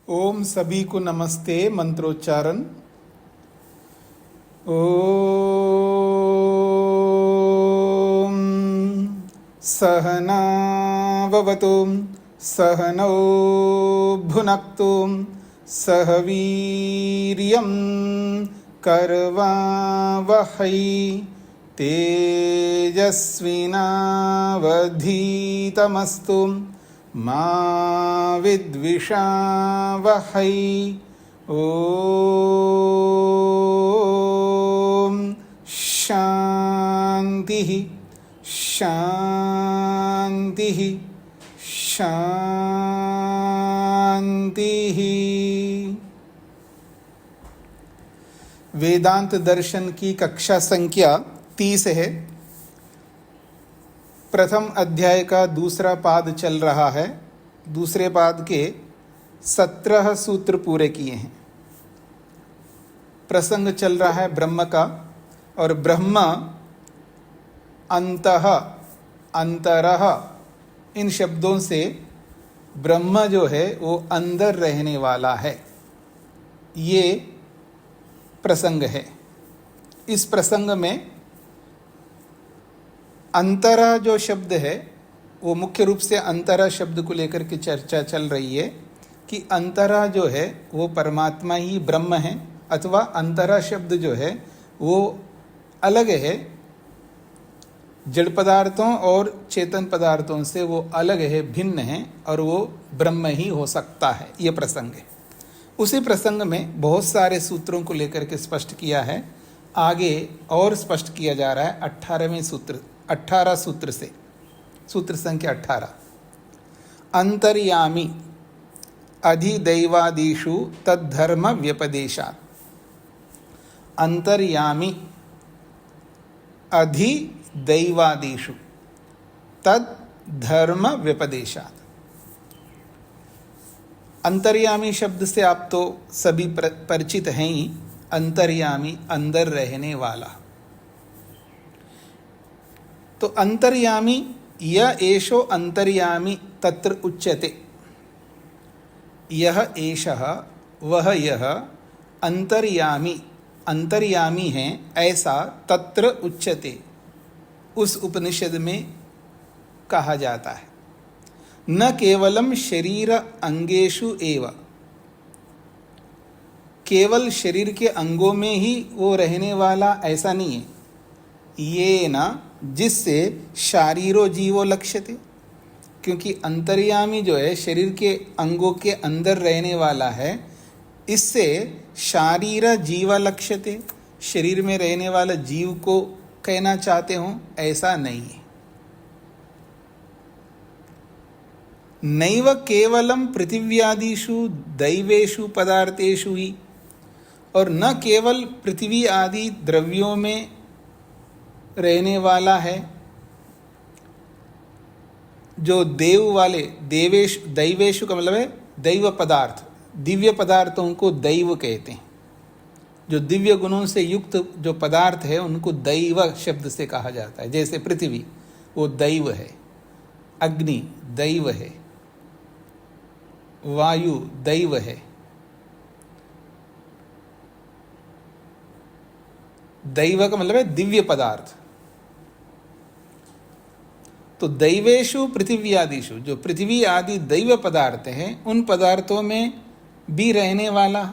ओम सभी को नमस्ते। मंत्रोच्चारण। ओम सहना भवतु सहनौ भुनक्तु सह वीर्यं करवावहै तेजस्विनावधीतमस्तु मा विद्विषावहै। ओम शांति शांति शांति। वेदांत दर्शन की कक्षा संख्या 30 है। प्रथम अध्याय का दूसरा पाद चल रहा है। दूसरे पाद के 17 सूत्र पूरे किए हैं। प्रसंग चल रहा है ब्रह्म का, और ब्रह्म अंतः अंतरः इन शब्दों से ब्रह्म जो है वो अंदर रहने वाला है, ये प्रसंग है। इस प्रसंग में अंतरा जो शब्द है वो मुख्य रूप से अंतरा शब्द को लेकर के चर्चा चल रही है कि अंतरा जो है वो परमात्मा ही ब्रह्म है, अथवा अंतरा शब्द जो है वो अलग है, जड़ पदार्थों और चेतन पदार्थों से वो अलग है, भिन्न है, और वो ब्रह्म ही हो सकता है। ये प्रसंग है। उसी प्रसंग में बहुत सारे सूत्रों को लेकर के स्पष्ट किया है। आगे और स्पष्ट किया जा रहा है 18वें सूत्र, 18 सूत्र से, सूत्र संख्या 18। अंतर्यामी अधिदैवादिषु तद्धर्म व्यपदेशात्। अंतर्यामी अधिदैवादिषु तद्धर्म व्यपदेशात्। अंतर्यामी शब्द से आप तो सभी परिचित हैं ही। अंतर्यामी अंदर रहने वाला। तो अंतर्यामी यह एषो अंतर्यामी तत्र उच्यते। यह एषः वह यह अंतर्यामी अंतर्यामी है ऐसा तत्र उच्यते उस उपनिषद में कहा जाता है। न केवलम शरीर अंगेषु एव, केवल शरीर के अंगों में ही वो रहने वाला ऐसा नहीं है। ये न जिससे शारीरो जीवो लक्ष्यते, क्योंकि अंतर्यामी जो है शरीर के अंगों के अंदर रहने वाला है, इससे शारीर जीव लक्ष्यते, शरीर में रहने वाला जीव को कहना चाहते हो, ऐसा नहीं है। नैव केवलम पृथिव्यादिषु दैवेषु पदार्थेषु ही, और न केवल पृथ्वी आदि द्रव्यों में रहने वाला है, जो देव वाले दैवेशु का मतलब है दैव पदार्थ, दिव्य पदार्थों को दैव कहते हैं। जो दिव्य गुणों से युक्त जो पदार्थ है उनको दैव शब्द से कहा जाता है। जैसे पृथ्वी वो दैव है, अग्नि दैव है, वायु दैव है, दैव का मतलब है दिव्य पदार्थ। तो दैवेशु पृथिव्यादिषु, जो पृथ्वी आदि दैव पदार्थ हैं, उन पदार्थों में भी रहने वाला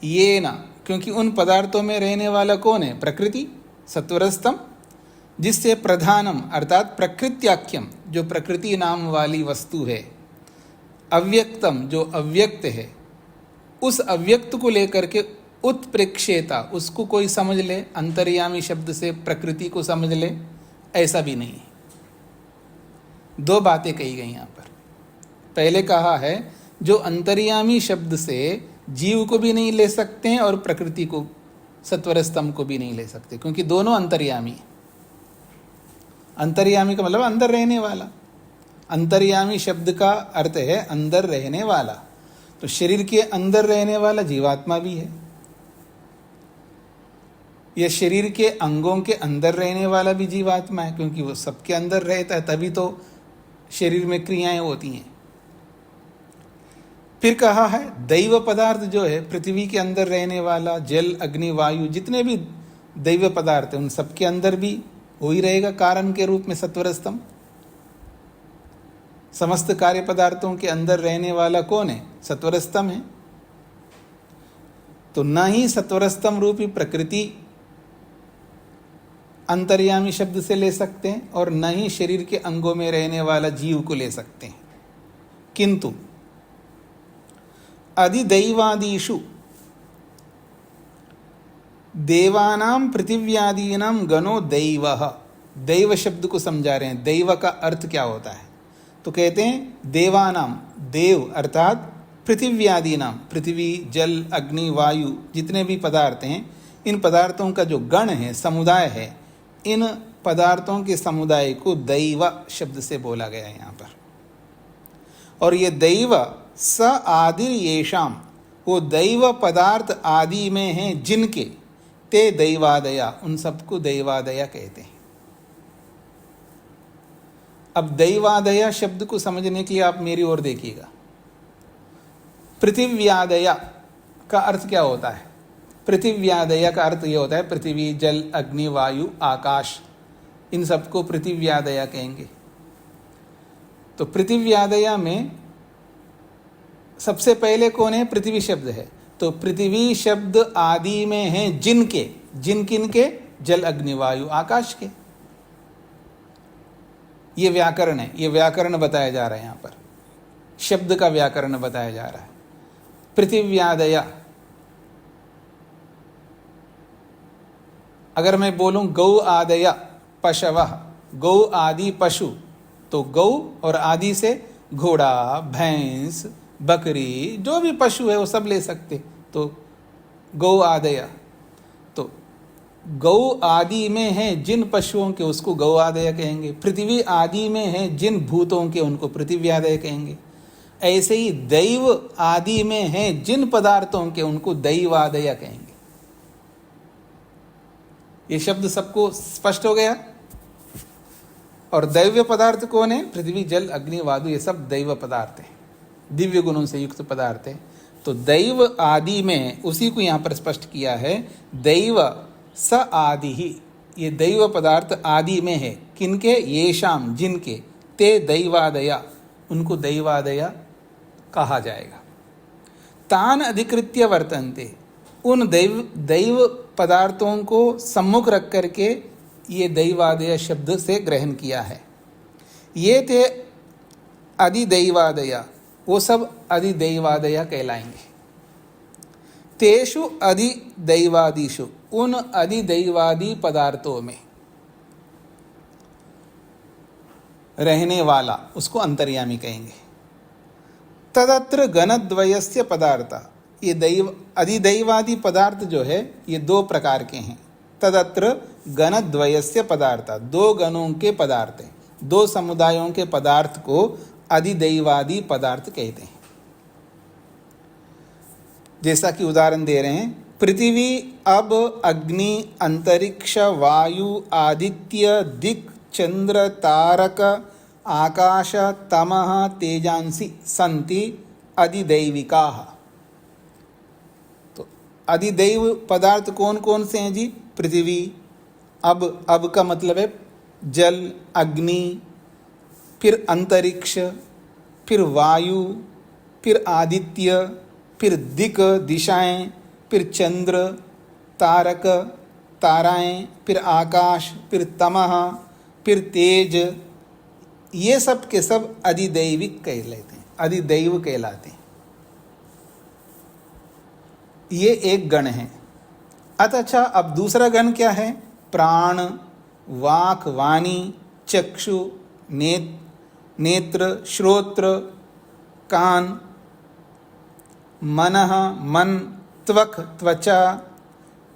ये ना, क्योंकि उन पदार्थों में रहने वाला कौन है? प्रकृति, सत्वरस्तम, जिससे प्रधानम अर्थात प्रकृत्याख्यम, जो प्रकृति नाम वाली वस्तु है, अव्यक्तम जो अव्यक्त है, उस अव्यक्त को लेकर के उत्प्रेक्षेता, उसको कोई समझ ले, अंतर्यामी शब्द से प्रकृति को समझ ले, ऐसा भी नहीं है। दो बातें कही गई यहाँ पर। पहले कहा है जो अंतर्यामी शब्द से जीव को भी नहीं ले सकते हैं और प्रकृति को, सत्वर स्तंभ को भी नहीं ले सकते, क्योंकि दोनों अंतर्यामी हैं। अंतर्यामी का मतलब अंदर रहने वाला। अंतर्यामी शब्द का अर्थ है अंदर रहने वाला। तो शरीर के अंदर रहने वाला जीवात्मा भी है, यह शरीर के अंगों के अंदर रहने वाला भी जीवात्मा है, क्योंकि वो सबके अंदर रहता है, तभी तो शरीर में क्रियाएं होती हैं। फिर कहा है दैव पदार्थ जो है पृथ्वी के अंदर रहने वाला, जल अग्नि वायु जितने भी दैव पदार्थ है उन सबके अंदर भी हो ही रहेगा कारण के रूप में सत्वर स्तंभ। समस्त कार्य पदार्थों के अंदर रहने वाला कौन है? सत्वर स्तंभ है। तो न ही सत्वर स्तंभ रूपी प्रकृति अंतर्यामी शब्द से ले सकते हैं और न ही शरीर के अंगों में रहने वाला जीव को ले सकते हैं, किंतु अधिदैवादिषु देवानां पृथिव्यादीनां गणो दैवः। दैव शब्द को समझा रहे हैं, दैव का अर्थ क्या होता है? तो कहते हैं देवानाम, देव अर्थात पृथिव्यादीनाम, पृथ्वी जल अग्नि वायु जितने भी पदार्थ हैं, इन पदार्थों का जो गण है, समुदाय है, इन पदार्थों के समुदाय को दैव शब्द से बोला गया है यहाँ पर। और ये दैव स आदि येषाम, वो दैव पदार्थ आदि में हैं जिनके, ते दैवादया, उन सबको दैवादया कहते हैं। अब दैवादया शब्द को समझने के लिए आप मेरी ओर देखिएगा। पृथिव्यादया का अर्थ क्या होता है? पृथिव्यादया का अर्थ ये होता है पृथ्वी जल अग्नि वायु आकाश, इन सबको पृथिव्यादया कहेंगे। तो पृथिव्यादया में सबसे पहले कौन है? पृथ्वी शब्द है। तो पृथ्वी शब्द आदि में है जिनके, जिन किन के? जल अग्नि वायु आकाश के। ये व्याकरण है, ये व्याकरण बताया जा रहा है यहाँ पर, शब्द का व्याकरण बताया जा रहा है। पृथिव्यादया, अगर मैं बोलूं गौ आदया पशवः, गौ आदि पशु, तो गौ और आदि से घोड़ा भैंस बकरी जो भी पशु है वो सब ले सकते, तो गौ आदया। तो गौ आदि में है जिन पशुओं के, उसको गौ आदय कहेंगे। पृथ्वी आदि में है जिन भूतों के, उनको पृथिव्यादय कहेंगे। ऐसे ही दैव आदि में है जिन पदार्थों के, उनको दैवादय कहेंगे। ये शब्द सबको स्पष्ट हो गया। और दैव्य पदार्थ कौन है? पृथ्वी जल अग्नि वायु, ये सब दैव पदार्थ हैं, दिव्य गुणों से युक्त पदार्थ है। तो दैव आदि में, उसी को यहाँ पर स्पष्ट किया है, दैव स आदि ही, ये दैव पदार्थ आदि में है किनके? येषाम, जिनके, ते दैवादया, उनको दैवादया कहा जाएगा। तान अधिकृत्य वर्तन्ते, उन दैव पदार्थों को सम्मुख रख करके ये दैवादय शब्द से ग्रहण किया है। ये थे अधिदैवादया, वो सब अधिदैवादया कहलाएंगे। तेषु अधिदैवादिषु, उन अधिदैवादी पदार्थों में रहने वाला, उसको अंतर्यामी कहेंगे। तदत्र गणद्वयस्य पदार्थ, ये दैव अधिदैवादी पदार्थ जो है ये दो प्रकार के हैं। तदत्र गणद्वयस्य पदार्थ, दो गणों के पदार्थ हैं, दो समुदायों के पदार्थ को अधिदैवादी पदार्थ कहते हैं। जैसा कि उदाहरण दे रहे हैं, पृथ्वी अब अग्नि अंतरिक्ष वायु आदित्य दिक् चंद्र तारक आकाश तमः तेजांसि सन्ति अधिदैविकाः। तो अधिदैव पदार्थ कौन कौन से हैं जी? पृथ्वी, अब का मतलब है जल अग्नि, फिर अंतरिक्ष, फिर वायु, फिर आदित्य, फिर दिक् दिशाएं, फिर चंद्र तारक ताराएं, फिर आकाश, फिर तमः, फिर तेज, ये सब के सब अधिदैविक कहलाते हैं, अधिदैव कहलाते हैं। ये एक गण है। अच्छा, अब दूसरा गण क्या है? प्राण, वाक वाणी, चक्षु, नेत्र, श्रोत्र, कान, मनः मन, त्वक त्वचा,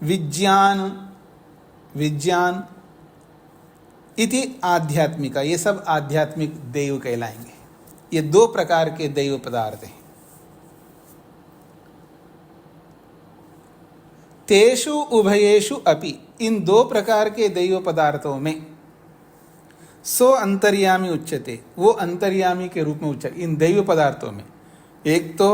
विज्ञान इति आध्यात्मिका, ये सब आध्यात्मिक दैव कहलाएंगे। ये दो प्रकार के दैव पदार्थ हैं। तेषु उभयेषु अपि, इन दो प्रकार के दैव पदार्थों में सो अंतर्यामी उच्यते, वो अंतर्यामी के रूप में उच्चते। इन दैव पदार्थों में एक तो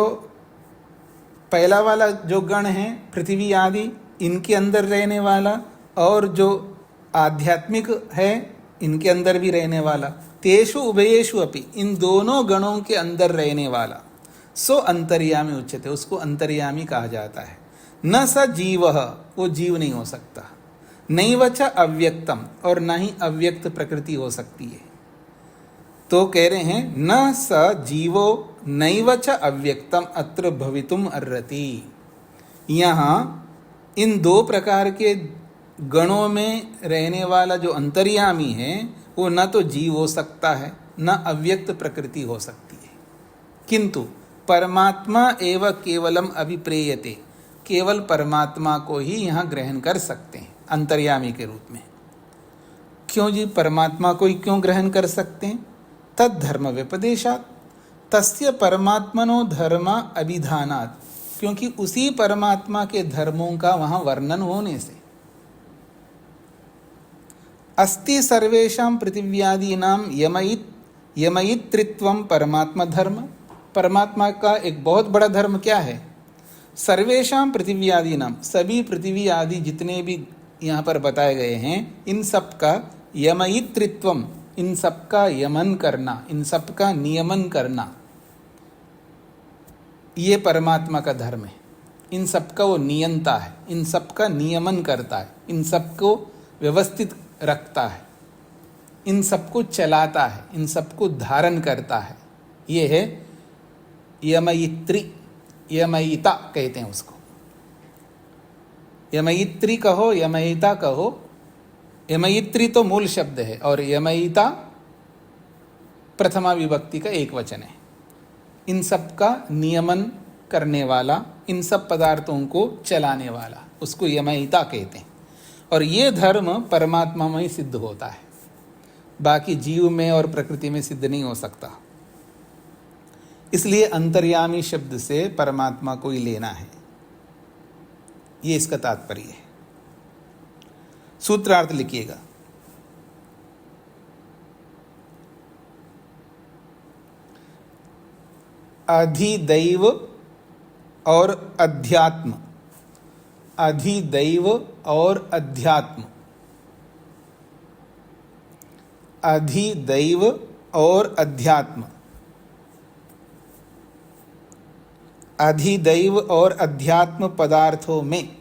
पहला वाला जो गण है पृथ्वी आदि, इनके अंदर रहने वाला, और जो आध्यात्मिक है इनके अंदर भी रहने वाला, तेषु उभयेषु अपि, इन दोनों गणों के अंदर रहने वाला, सो अंतर्यामी उच्यते, उसको अंतर्यामी कहा जाता है। न स जीवः, वो जीव नहीं हो सकता। नैव च अव्यक्तम, और न ही अव्यक्त प्रकृति हो सकती है। तो कह रहे हैं न स जीवो नैव च अव्यक्तम अत्र भवितुम अर्हति। यहाँ इन दो प्रकार के गणों में रहने वाला जो अंतर्यामी है वो न तो जीव हो सकता है, न अव्यक्त प्रकृति हो सकती है, किंतु परमात्मा एव केवलम अभिप्रेयते, केवल परमात्मा को ही यहाँ ग्रहण कर सकते हैं अंतर्यामी के रूप में। क्यों जी, परमात्मा को ही क्यों ग्रहण कर सकते हैं? तद धर्म व्यपदेशात्, तस्य परमात्मनो धर्म अभिधानात्, क्योंकि उसी परमात्मा के धर्मों का वहाँ वर्णन होने से। अस्ति सर्वेषां पृथिव्यादीनां यमयित्रित्वं परमात्मा धर्म, परमात्मा का एक बहुत बड़ा धर्म क्या है? सर्वेषां पृथिव्यादीनां, सभी पृथ्वी आदि जितने भी यहाँ पर बताए गए हैं, इन सब का यमयित्रित्वम, इन सब का यमन करना, इन सब का नियमन करना, ये परमात्मा का धर्म है। इन सब का वो नियंता है, इन सब का नियमन करता है, इन सब को व्यवस्थित रखता है, इन सबको चलाता है, इन सबको धारण करता है। ये है यमयित्री, यमयिता कहते हैं उसको। यमयित्री कहो, यमयिता कहो, यमयित्री तो मूल शब्द है और यमयिता प्रथमा विभक्ति का एक वचन है। इन सब का नियमन करने वाला, इन सब पदार्थों को चलाने वाला, उसको यमयिता कहते हैं। और ये धर्म परमात्मा में ही सिद्ध होता है, बाकी जीव में और प्रकृति में सिद्ध नहीं हो सकता। इसलिए अंतर्यामी शब्द से परमात्मा को ही लेना है, ये इसका तात्पर्य है। सूत्रार्थ लिखिएगा। अधिदैव और अध्यात्म, अधिदैव और अध्यात्म, अधिदैव और अध्यात्म, अधिदैव और अध्यात्म पदार्थों में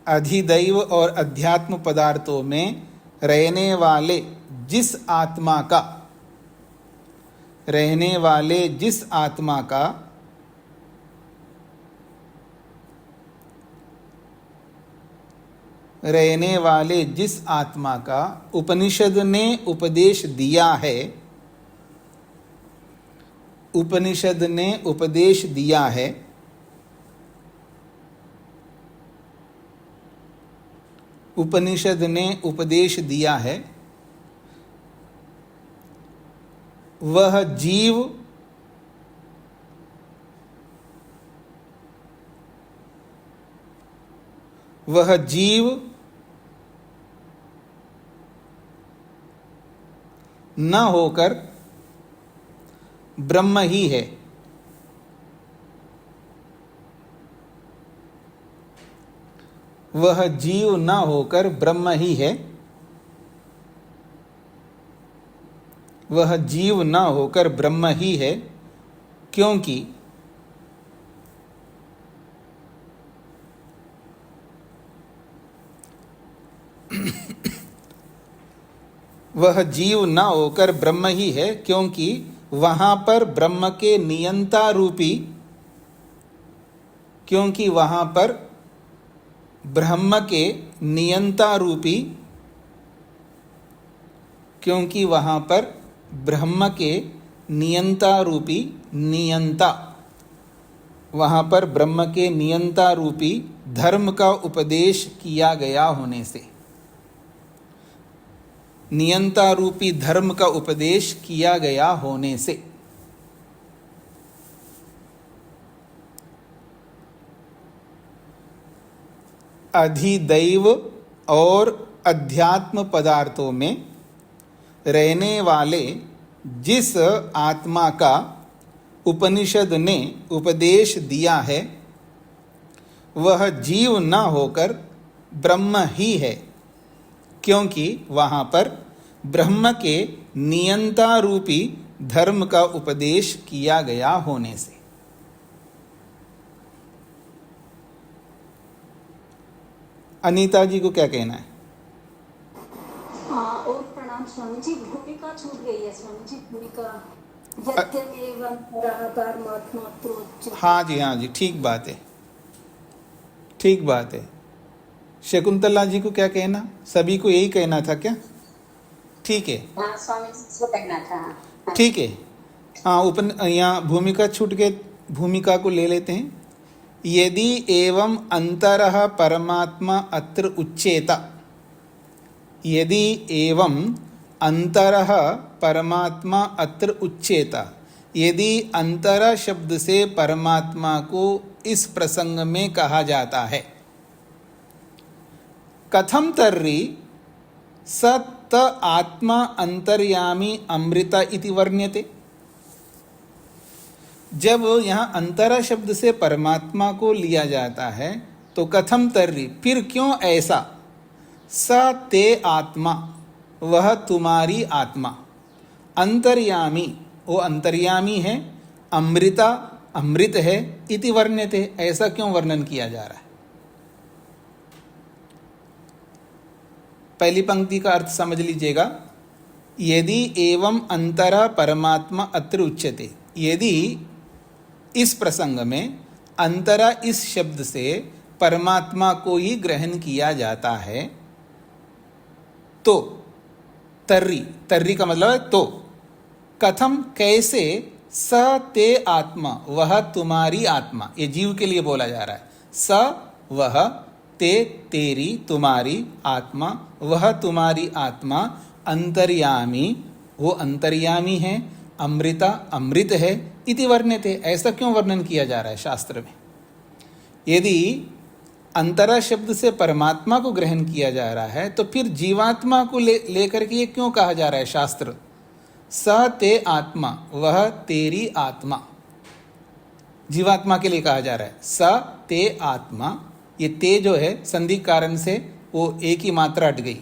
अधिदैव और अध्यात्म पदार्थों में रहने वाले जिस आत्मा का, रहने वाले जिस आत्मा का रहने वाले जिस आत्मा का उपनिषद ने उपदेश दिया है, उपनिषद ने उपदेश दिया है, उपनिषद ने उपदेश दिया है, वह जीव वह जीव न होकर ब्रह्म ही है। वह जीव न होकर ब्रह्म ही है, वह जीव न होकर ब्रह्म ही है, क्योंकि वह जीव न होकर ब्रह्म ही है, क्योंकि वहां पर ब्रह्म के नियंता रूपी, क्योंकि वहां पर ब्रह्म के नियंता रूपी, क्योंकि वहां पर ब्रह्म के नियंता रूपी नियंता, वहां पर ब्रह्म के नियंता रूपी धर्म का उपदेश किया गया होने से, नियंता रूपी धर्म का उपदेश किया गया होने से, अधिदैव और अध्यात्म पदार्थों में रहने वाले जिस आत्मा का उपनिषद ने उपदेश दिया है वह जीव न होकर ब्रह्म ही है, क्योंकि वहाँ पर ब्रह्म के नियंता रूपी धर्म का उपदेश किया गया होने से। अनीता जी को क्या कहना है? और प्रणाम स्वामी जी। भूमिका छूट गई है स्वामी जी, भूमिका यद्यमेवं परमात्मा। हाँ जी, ठीक बात है, ठीक बात है। शकुंतला जी को क्या कहना? सभी को यही कहना था क्या? ठीक है, हाँ स्वामी जी को कहना था। ठीक है। हाँ, यहाँ भूमिका छूट गए, भूमिका को ले लेते हैं। यदि एवं अंतरः परमात्मा अत्र उच्येत, यदि एवं अंतरः परमात्मा अत्र उच्येत, यदि अंतर शब्द से परमात्मा को इस प्रसंग में कहा जाता है, कथम तर्हि सत आत्मा अंतर्यामी अमृत इति वर्ण्यते। जब यहाँ अंतरा शब्द से परमात्मा को लिया जाता है तो कथम तर्हि, फिर क्यों ऐसा, स ते आत्मा, वह तुम्हारी आत्मा, अंतर्यामी, वो अंतर्यामी है, अमृता, अमृत है, इति वर्ण्यते, ऐसा क्यों वर्णन किया जा रहा है? पहली पंक्ति का अर्थ समझ लीजिएगा। यदि एवं अंतरा परमात्मा अत्र उच्यते, यदि इस प्रसंग में अंतरा इस शब्द से परमात्मा को ही ग्रहण किया जाता है तो तर्री, तर्री का मतलब है तो, कथम कैसे, स ते आत्मा, वह तुम्हारी आत्मा, ये जीव के लिए बोला जा रहा है। स वह, ते तेरी, तुम्हारी आत्मा, वह तुम्हारी आत्मा, अंतर्यामी, वो अंतर्यामी है, अमृता, अमृत है, इति वर्ण्यते, ऐसा क्यों वर्णन किया जा रहा है शास्त्र में? यदि अंतरा शब्द से परमात्मा को ग्रहण किया जा रहा है तो फिर जीवात्मा को लेकर के ये क्यों कहा जा रहा है शास्त्र? स ते आत्मा, वह तेरी आत्मा, जीवात्मा के लिए कहा जा रहा है। स ते आत्मा, ये ते जो है संधि कारण से वो एक ही मात्रा हट गई,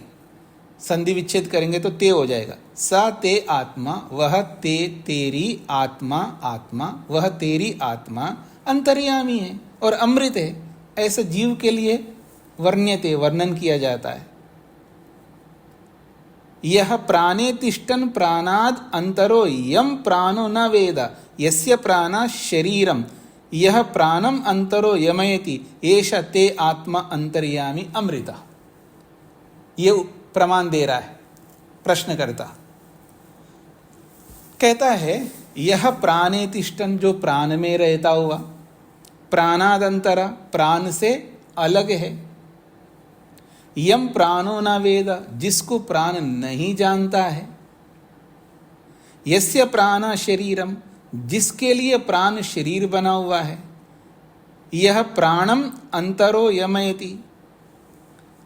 संधि विच्छेद करेंगे तो ते हो जाएगा। स ते आत्मा, वह ते तेरी आत्मा, आत्मा, वह तेरी आत्मा अंतर्यामी है और अमृत है, ऐसा जीव के लिए वर्ण्यते, वर्णन किया जाता है। यह प्राणे तिष्ठन् प्राणाद अंतरो यम प्राणो न वेद यस्य प्राणा शरीरम यह प्राणम अंतरो यमयति एष ते आत्मा अंतर्यामी अमृता। ये प्रमाण दे रहा है प्रश्नकर्ता, कहता है यह प्राणे तिष्ठन्, जो प्राण में रहता हुआ, प्राणादंतरा, प्राण से अलग है, यम प्राणो न वेद, जिसको प्राण नहीं जानता है, यस्य प्राण शरीरम, जिसके लिए प्राण शरीर बना हुआ है, यह प्राणम अंतरो यमयति,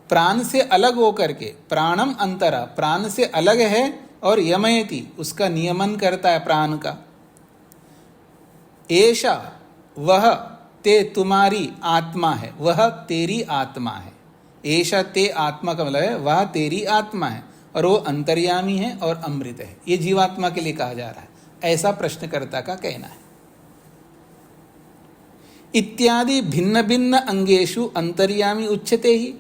प्राण से अलग होकर के, प्राणम अंतरा, प्राण से अलग है और यमयति, उसका नियमन करता है प्राण का। ऐशा, वह ते तुम्हारी आत्मा है, वह तेरी आत्मा है। ऐशा ते आत्मा का मतलब है वह तेरी आत्मा है और वो अंतर्यामी है और अमृत है, ये जीवात्मा के लिए कहा जा रहा है, ऐसा प्रश्नकर्ता का कहना है। इत्यादि भिन्न भिन्न अंगेषु अंतर्यामी उच्यते ही,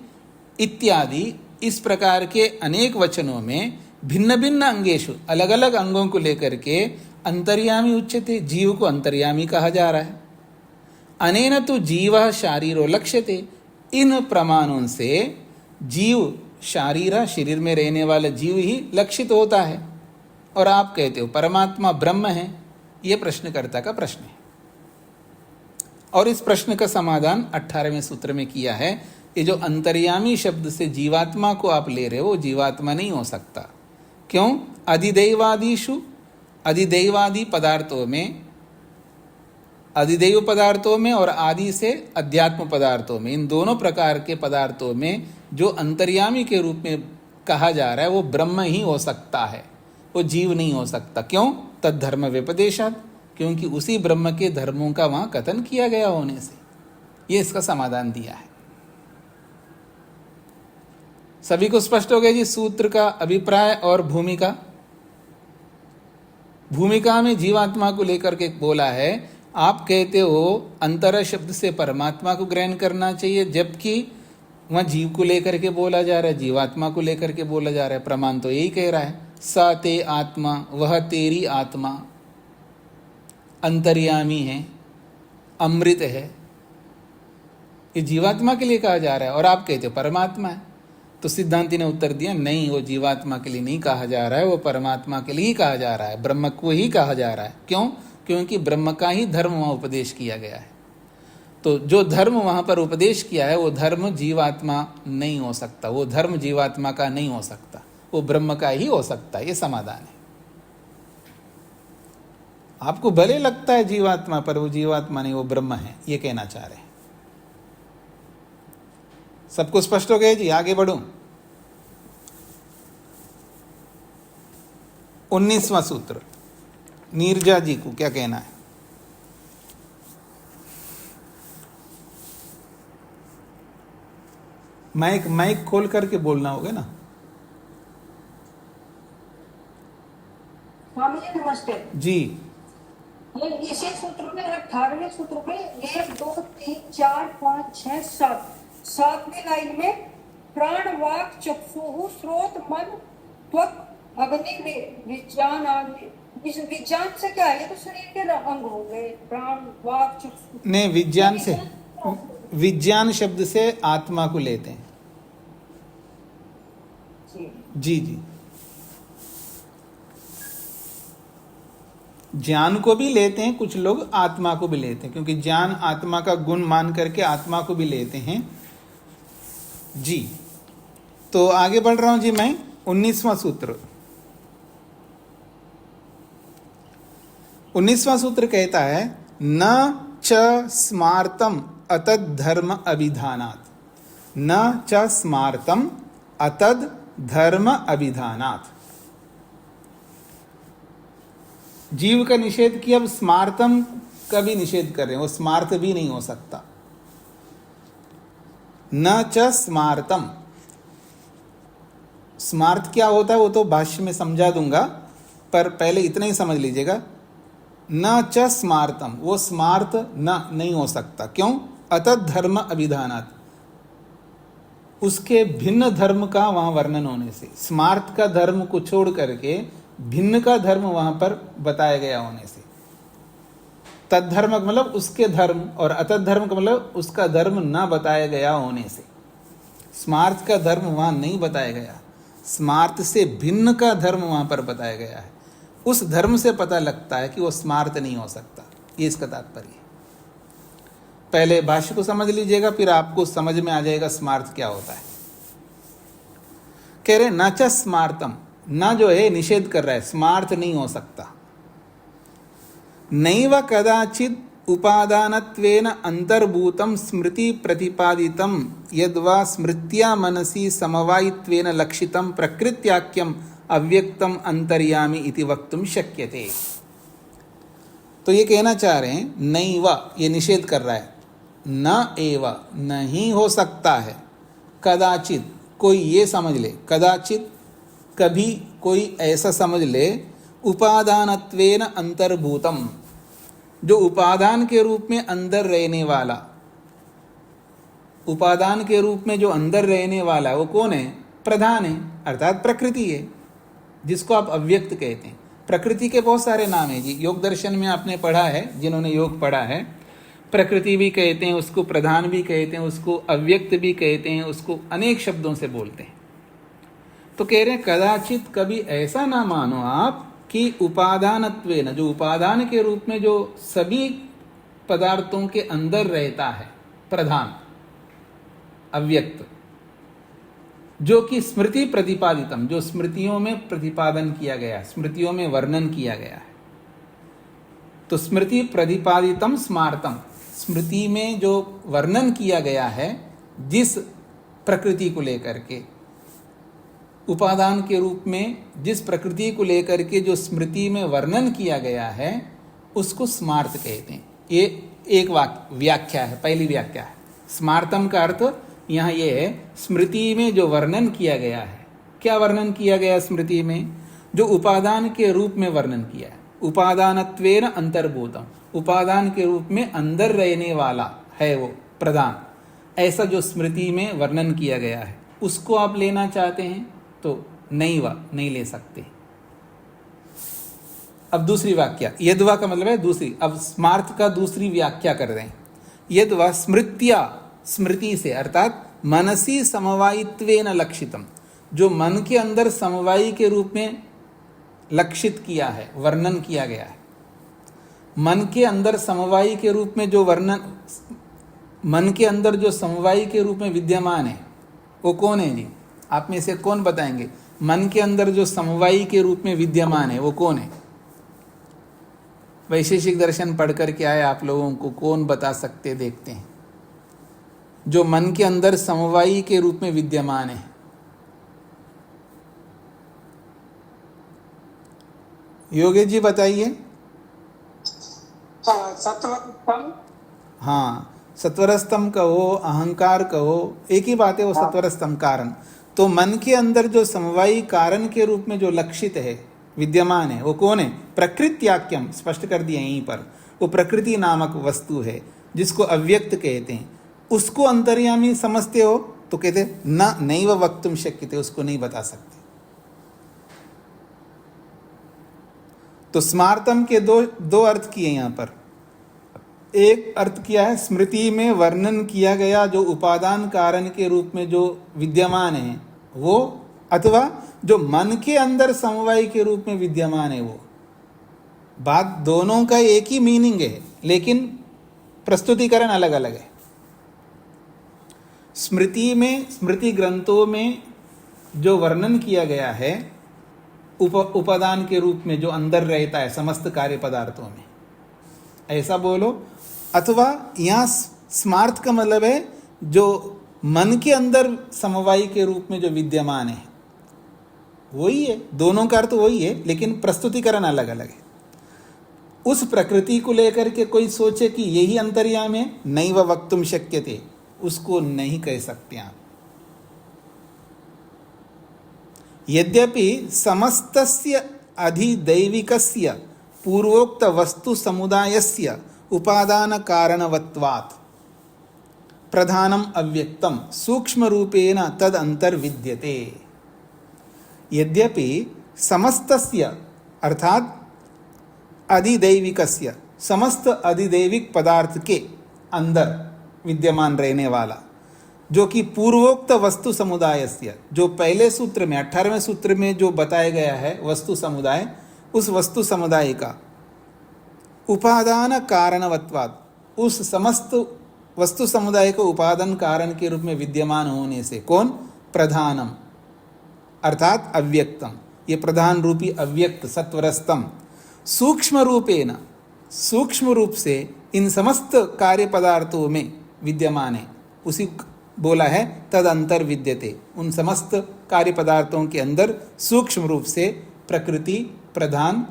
इत्यादि इस प्रकार के अनेक वचनों में भिन्न भिन्न अंगेषु, अलग अलग अंगों को लेकर के अंतर्यामी उच्यते, जीव को अंतर्यामी कहा जा रहा है। अनेन तो जीव शारीरो लक्ष्यते, इन प्रमाणों से जीव, शारीर, शरीर में रहने वाला जीव ही लक्षित होता है, और आप कहते हो परमात्मा ब्रह्म है। यह प्रश्नकर्ता का प्रश्न है और इस प्रश्न का समाधान 18वें सूत्र में किया है। ये जो अंतर्यामी शब्द से जीवात्मा को आप ले रहे हो, वो जीवात्मा नहीं हो सकता। क्यों? अधिदैवादिषु, अधिदैवादी पदार्थों में, अधिदैव पदार्थों में और आदि से अध्यात्म पदार्थों में, इन दोनों प्रकार के पदार्थों में जो अंतर्यामी के रूप में कहा जा रहा है वो ब्रह्म ही हो सकता है। वो जीव नहीं हो सकता। क्यों? तद धर्म व्यपदेशात, क्योंकि उसी ब्रह्म के धर्मों का वहां कथन किया गया होने से। ये इसका समाधान दिया है। सभी को स्पष्ट हो गया जी सूत्र का अभिप्राय और भूमिका। भूमिका में जीवात्मा को लेकर के बोला है, आप कहते हो अंतर शब्द से परमात्मा को ग्रहण करना चाहिए, जबकि वहां जीव को लेकर के बोला जा रहा है, जीवात्मा को लेकर के बोला जा रहा है। प्रमाण तो यही कह रहा है, स ते आत्मा, वह तेरी आत्मा, अंतर्यामी है, अमृत है। ये जीवात्मा के लिए कहा जा रहा है और आप कहते हो परमात्मा है। तो सिद्धांति ने उत्तर दिया, नहीं, वो जीवात्मा के लिए नहीं कहा जा रहा है, वो परमात्मा के लिए ही कहा जा रहा है, ब्रह्म को ही कहा जा रहा है। क्यों? क्योंकि ब्रह्म का ही धर्म वहां उपदेश किया गया है। तो जो धर्म वहां पर उपदेश किया है वो धर्म जीवात्मा नहीं हो सकता, वो धर्म जीवात्मा का नहीं हो सकता, वो ब्रह्म का ही हो सकता है। ये समाधान है। आपको भले लगता है जीवात्मा, पर वो जीवात्मा नहीं, वो ब्रह्म है, ये कहना चाह रहे हैं। सबको स्पष्ट हो गया जी? आगे बढ़ूं। 19वां सूत्र, नीरजा जी को क्या कहना है? माइक खोल करके बोलना होगा ना। स्वामी जी नमस्ते जी। ये इसी सूत्र में 18वें सूत्र में 1 2 3 4 5 6 7 7वीं लाइन में प्राण वाक चक्षु स्रोत मन त्वक अग्नि विज्ञान आदि। इस विज्ञान से क्या है? ये तो शरीर के अंग हो गए, प्राण वाक चक्षु। नहीं, विज्ञान से, विज्ञान शब्द से आत्मा को लेते हैं। जी जी, ज्ञान को भी लेते हैं कुछ लोग, आत्मा को भी लेते हैं, क्योंकि ज्ञान आत्मा का गुण मान करके आत्मा को भी लेते हैं जी। तो आगे बढ़ रहा हूं जी मैं। 19वां सूत्र, 19वां सूत्र कहता है, न च स्मार्तम अतद धर्म अभिधानात्, न च स्मार्तम अतद धर्म अभिधानात्। जीव का निषेध किया, अब स्मार्तम का भी निषेध कर रहे हैं, वो स्मार्त भी नहीं हो सकता। न च स्मार्तम, स्मार्त क्या होता है वो तो भाष्य में समझा दूंगा, पर पहले इतना ही समझ लीजिएगा। न च स्मार्तम, वो स्मार्त न नहीं हो सकता। क्यों? अतद धर्म अभिधानात्, उसके भिन्न धर्म का वहां वर्णन होने से। स्मार्त का धर्म को छोड़ करके भिन्न का धर्म वहां पर बताया गया होने से। तद्धर्म का मतलब उसके धर्म, और अतद धर्म का मतलब उसका धर्म न बताया गया होने से। स्मार्त का धर्म वहां नहीं बताया गया, स्मार्त से भिन्न का धर्म वहां पर बताया गया है। उस धर्म से पता लगता है कि वो स्मार्त नहीं हो सकता। ये इसका तात्पर्य है। पहले भाष्य को समझ लीजिएगा, फिर आपको समझ में आ जाएगा स्मार्त क्या होता है। कह रहे न च स्मार्तम, न जो है निषेध कर रहा है, स्मार्त नहीं हो सकता। नैव कदाचित उपादानत्वेन अंतर्भूतम स्मृति प्रतिपादितम यद्वा स्मृत्या मनसि समवायित्वेन लक्षितम प्रकृत्याख्यम अव्यक्तम अंतर्यामी इति वक्तुम शक्यते। तो ये कहना चाह रहे हैं, नैव, ये निषेध कर रहा है, न एव, नहीं हो सकता है, कदाचित, कोई ये समझ ले, कदाचित कभी कोई ऐसा समझ ले, उपादानत्वेन अंतर्भूतम, जो उपादान के रूप में अंदर रहने वाला, उपादान के रूप में जो अंदर रहने वाला है वो कौन है? प्रधान है, अर्थात प्रकृति है, जिसको आप अव्यक्त कहते हैं। प्रकृति के बहुत सारे नाम हैं जी, योग दर्शन में आपने पढ़ा है, जिन्होंने योग पढ़ा है, प्रकृति भी कहते हैं उसको, प्रधान भी कहते हैं उसको, अव्यक्त भी कहते हैं उसको, अनेक शब्दों से बोलते हैं। तो कह रहे हैं कदाचित कभी ऐसा ना मानो आप कि उपादानत्वेन, जो उपादान के रूप में जो सभी पदार्थों के अंदर रहता है, प्रधान अव्यक्त, जो कि स्मृति प्रतिपादितम, जो स्मृतियों में प्रतिपादन किया गया, स्मृतियों में वर्णन किया गया है। तो स्मृति प्रतिपादितम स्मार्तम, स्मृति में जो वर्णन किया गया है जिस प्रकृति को लेकर के, उपादान के रूप में जिस प्रकृति को लेकर के जो स्मृति में वर्णन किया गया है उसको स्मार्त कहते हैं। ये एक व्याख्या है, पहली व्याख्या है। स्मार्तम का अर्थ यहाँ ये है, स्मृति में जो वर्णन किया गया है। क्या वर्णन किया गया स्मृति में? जो उपादान के रूप में वर्णन किया है। उपादानत्वेन अंतर्भूतम, उपादान के रूप में अंदर रहने वाला है वो प्रधान, ऐसा जो स्मृति में वर्णन किया गया है उसको आप लेना चाहते हैं तो नहीं ले सकते। अब दूसरी व्याख्या, यद्वा का मतलब है दूसरी। अब स्मार्थ का दूसरी व्याख्या कर रहे हैं। यद्वा स्मृत्या, स्मृति से अर्थात मनसी समवायित्वेन लक्षितम, जो मन के अंदर समवायी के रूप में लक्षित किया है, वर्णन किया गया है। मन के अंदर समवायी के रूप में जो वर्णन, मन के अंदर जो समवायी के रूप में विद्यमान है वो कौन है जी? आप में से कौन बताएंगे? मन के अंदर जो समवायी के रूप में विद्यमान है वो कौन है? वैशेषिक दर्शन पढ़ कर के आए आप लोगों को कौन बता सकते? देखते हैं। जो मन के अंदर समवायी के रूप में विद्यमान है, योगेश जी बताइए। सत्वरस्तम। हाँ, सत्वरस्तम कहो, अहंकार कहो, एक ही बात है वो सत्वरस्तम कारण। तो मन के अंदर जो समवायी कारण के रूप में जो लक्षित है, विद्यमान है, वो कौन है? प्रकृत्याख्यम, स्पष्ट कर दिया यहीं पर। वो प्रकृति नामक वस्तु है जिसको अव्यक्त कहते हैं। उसको अंतर्यामी समझते हो तो कहते न नैव वक्तुम शक्यते, उसको नहीं बता सकते। तो स्मार्तम के दो अर्थ किए यहाँ पर। एक अर्थ किया है स्मृति में वर्णन किया गया जो उपादान कारण के रूप में जो विद्यमान है वो, अथवा जो मन के अंदर समवाय के रूप में विद्यमान है वो। बात दोनों का एक ही मीनिंग है लेकिन प्रस्तुतिकरण अलग अलग है। स्मृति में, स्मृति ग्रंथों में जो वर्णन किया गया है उपादान के रूप में जो अंदर रहता है समस्त कार्य पदार्थों में, ऐसा बोलो। अथवा यहाँ स्मार्थ का मतलब है जो मन के अंदर समवायी के रूप में जो विद्यमान है, वही है। दोनों का अर्थ वही है लेकिन प्रस्तुतिकरण अलग अलग है। उस प्रकृति को लेकर के कोई सोचे कि यही अंतर्यामी है, नैव वक्तुम शक्यते, उसको नहीं कह सकते आप। यद्यपि समस्तस्य अधिदैविकस्य पूर्वोक्त वस्तु समुदायस्य उपादान कारणवत्वात् प्रधानम अव्यक्तम सूक्ष्म रूपेण तद अंतर्विद्यते। यद्यपि समस्तस्य अर्थात अधिदैविकस्य, समस्त अधिदैविक पदार्थ के अंदर विद्यमान रहने वाला, जो कि पूर्वोक्त वस्तु समुदायस्य, जो पहले सूत्र में 18वें सूत्र में जो बताया गया है वस्तु समुदाय, उस वस्तु समुदाय का उपादान कारणवत्वात्, उस समस्त वस्तु समुदाय को उपादान कारण के रूप में विद्यमान होने से, कौन? प्रधानम अर्थात अव्यक्तम, ये प्रधान रूपी अव्यक्त सत्वरस्तम सूक्ष्म रूपेण, सूक्ष्म रूप से इन समस्त कार्य पदार्थों में विद्यमान है। उसी बोला है तद अंतर विद्यते, उन समस्त कार्य पदार्थों के अंदर सूक्ष्म रूप से प्रकृति प्रधान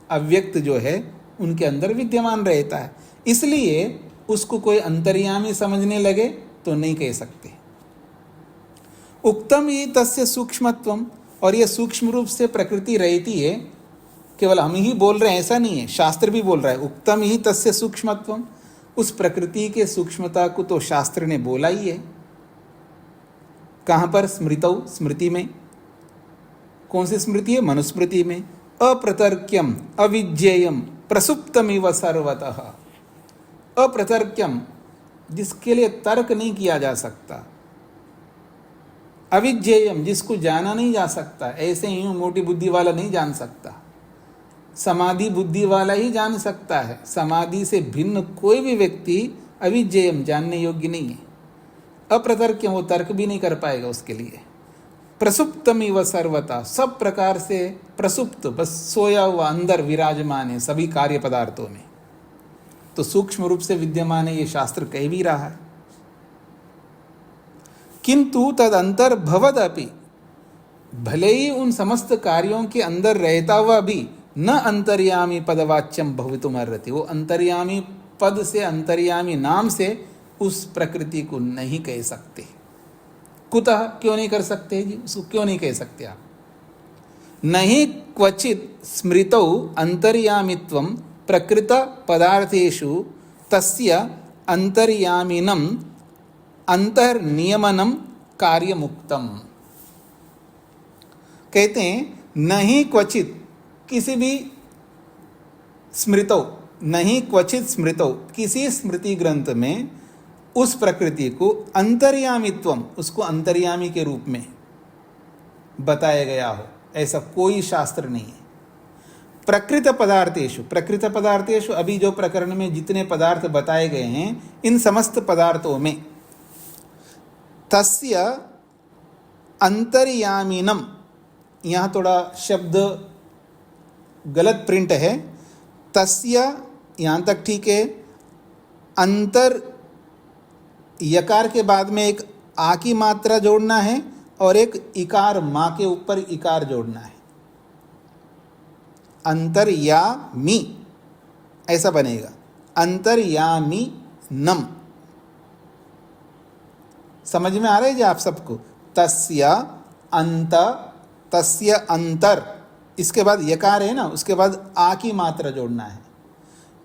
अव्यक्त जो है उनके अंदर विद्यमान रहता है। इसलिए उसको कोई अंतर्यामी समझने लगे तो नहीं कह सकते। उक्तम ही तस्य सूक्ष्मत्वम, और यह सूक्ष्म रूप से प्रकृति रहती है, केवल हम ही बोल रहे हैं ऐसा नहीं है, शास्त्र भी बोल रहा है। उक्तम ही तस्य सूक्ष्मत्वम, उस प्रकृति के सूक्ष्मता को तो शास्त्र ने बोला ही है। कहाँ पर? स्मृतौ, स्मृति में। कौन सी स्मृति है? मनुस्मृति में। अप्रतर्क्यम अविज्ञेयम प्रसुप्तमिव सर्वतः, अप्रतर्क्यम जिसके लिए तर्क नहीं किया जा सकता, अविज्ञेयम जिसको जाना नहीं जा सकता, ऐसे ही मोटी बुद्धि वाला नहीं जान सकता, समाधि बुद्धि वाला ही जान सकता है। समाधि से भिन्न कोई भी व्यक्ति अविज्ञेयम जानने योग्य नहीं है। अप्रतर्क्यम, वो तर्क भी नहीं कर पाएगा उसके लिए। प्रसुप्तमिव सर्वता, सब प्रकार से प्रसुप्त, बस सोया हुआ अंदर विराजमान है सभी कार्य पदार्थों में। तो सूक्ष्म रूप से विद्यमान है, ये शास्त्र कह भी रहा है। किंतु तद अंतर भवदपि, भले ही उन समस्त कार्यों के अंदर रहता हुआ भी न अंतर्यामी पदवाच्यम भवितुम अर्हति, वो अंतर्यामी पद से, अंतर्यामी नाम से उस प्रकृति को नहीं कह सकते। कुतः, क्यों नहीं कर सकते जी, उसको क्यों नहीं कह सकते आप? नहीं क्वचित स्मृतौ अंतर्यामित्वं प्रकृत पदार्थेषु तस्य अंतर्यामिनं अंतर्नियमनम कार्यमुक्तम। कहते हैं नहीं क्वचित, किसी भी स्मृतौ, नहीं क्वचित स्मृतौ, किसी स्मृति ग्रंथ में उस प्रकृति को अंतर्यामित्वम, उसको अंतर्यामी के रूप में बताया गया हो, ऐसा कोई शास्त्र नहीं है। प्रकृत पदार्थेषु, प्रकृत पदार्थेषु अभी जो प्रकरण में जितने पदार्थ बताए गए हैं, इन समस्त पदार्थों में तस्य अंतर्यामिनम, यहाँ थोड़ा शब्द गलत प्रिंट है, तस्य यहाँ तक ठीक है, अंतर यकार के बाद में एक आ की मात्रा जोड़ना है और एक इकार, माँ के ऊपर इकार जोड़ना है, अंतर्यामी ऐसा बनेगा, अंतर्यामी नम। समझ में आ रहा है जी आप सबको? तस्य अंत, तस्य अंतर, इसके बाद यकार है ना, उसके बाद आ की मात्रा जोड़ना है,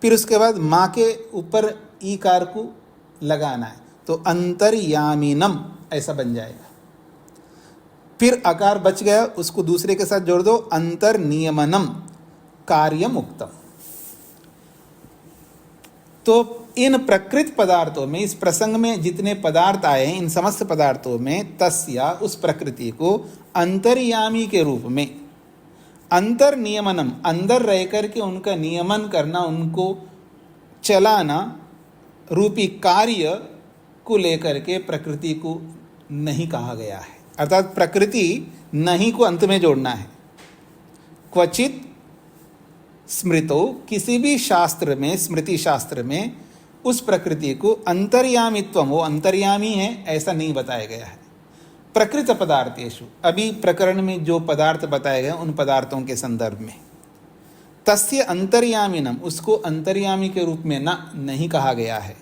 फिर उसके बाद माँ के ऊपर ईकार को लगाना है, तो अंतर्यामीनम ऐसा बन जाएगा। फिर आकार बच गया, उसको दूसरे के साथ जोड़ दो, अंतर्नियमनम कार्यमुक्तम। तो इन प्रकृत पदार्थों में, इस प्रसंग में जितने पदार्थ आए हैं, इन समस्त पदार्थों में तस्या, उस प्रकृति को अंतर्यामी के रूप में, अंतर नियमनम, अंदर रह करके उनका नियमन करना, उनको चलाना रूपी कार्य को लेकर के प्रकृति को नहीं कहा गया है। अर्थात प्रकृति नहीं को अंत में जोड़ना है। क्वचित स्मृतो, किसी भी शास्त्र में, स्मृति शास्त्र में उस प्रकृति को अंतर्यामित्वम, वो अंतर्यामी है ऐसा नहीं बताया गया है। प्रकृत पदार्थेषु, अभी प्रकरण में जो पदार्थ बताए गए उन पदार्थों के संदर्भ में, तस्य अंतर्यामिनम, उसको अंतर्यामी के रूप में ना नहीं कहा गया है,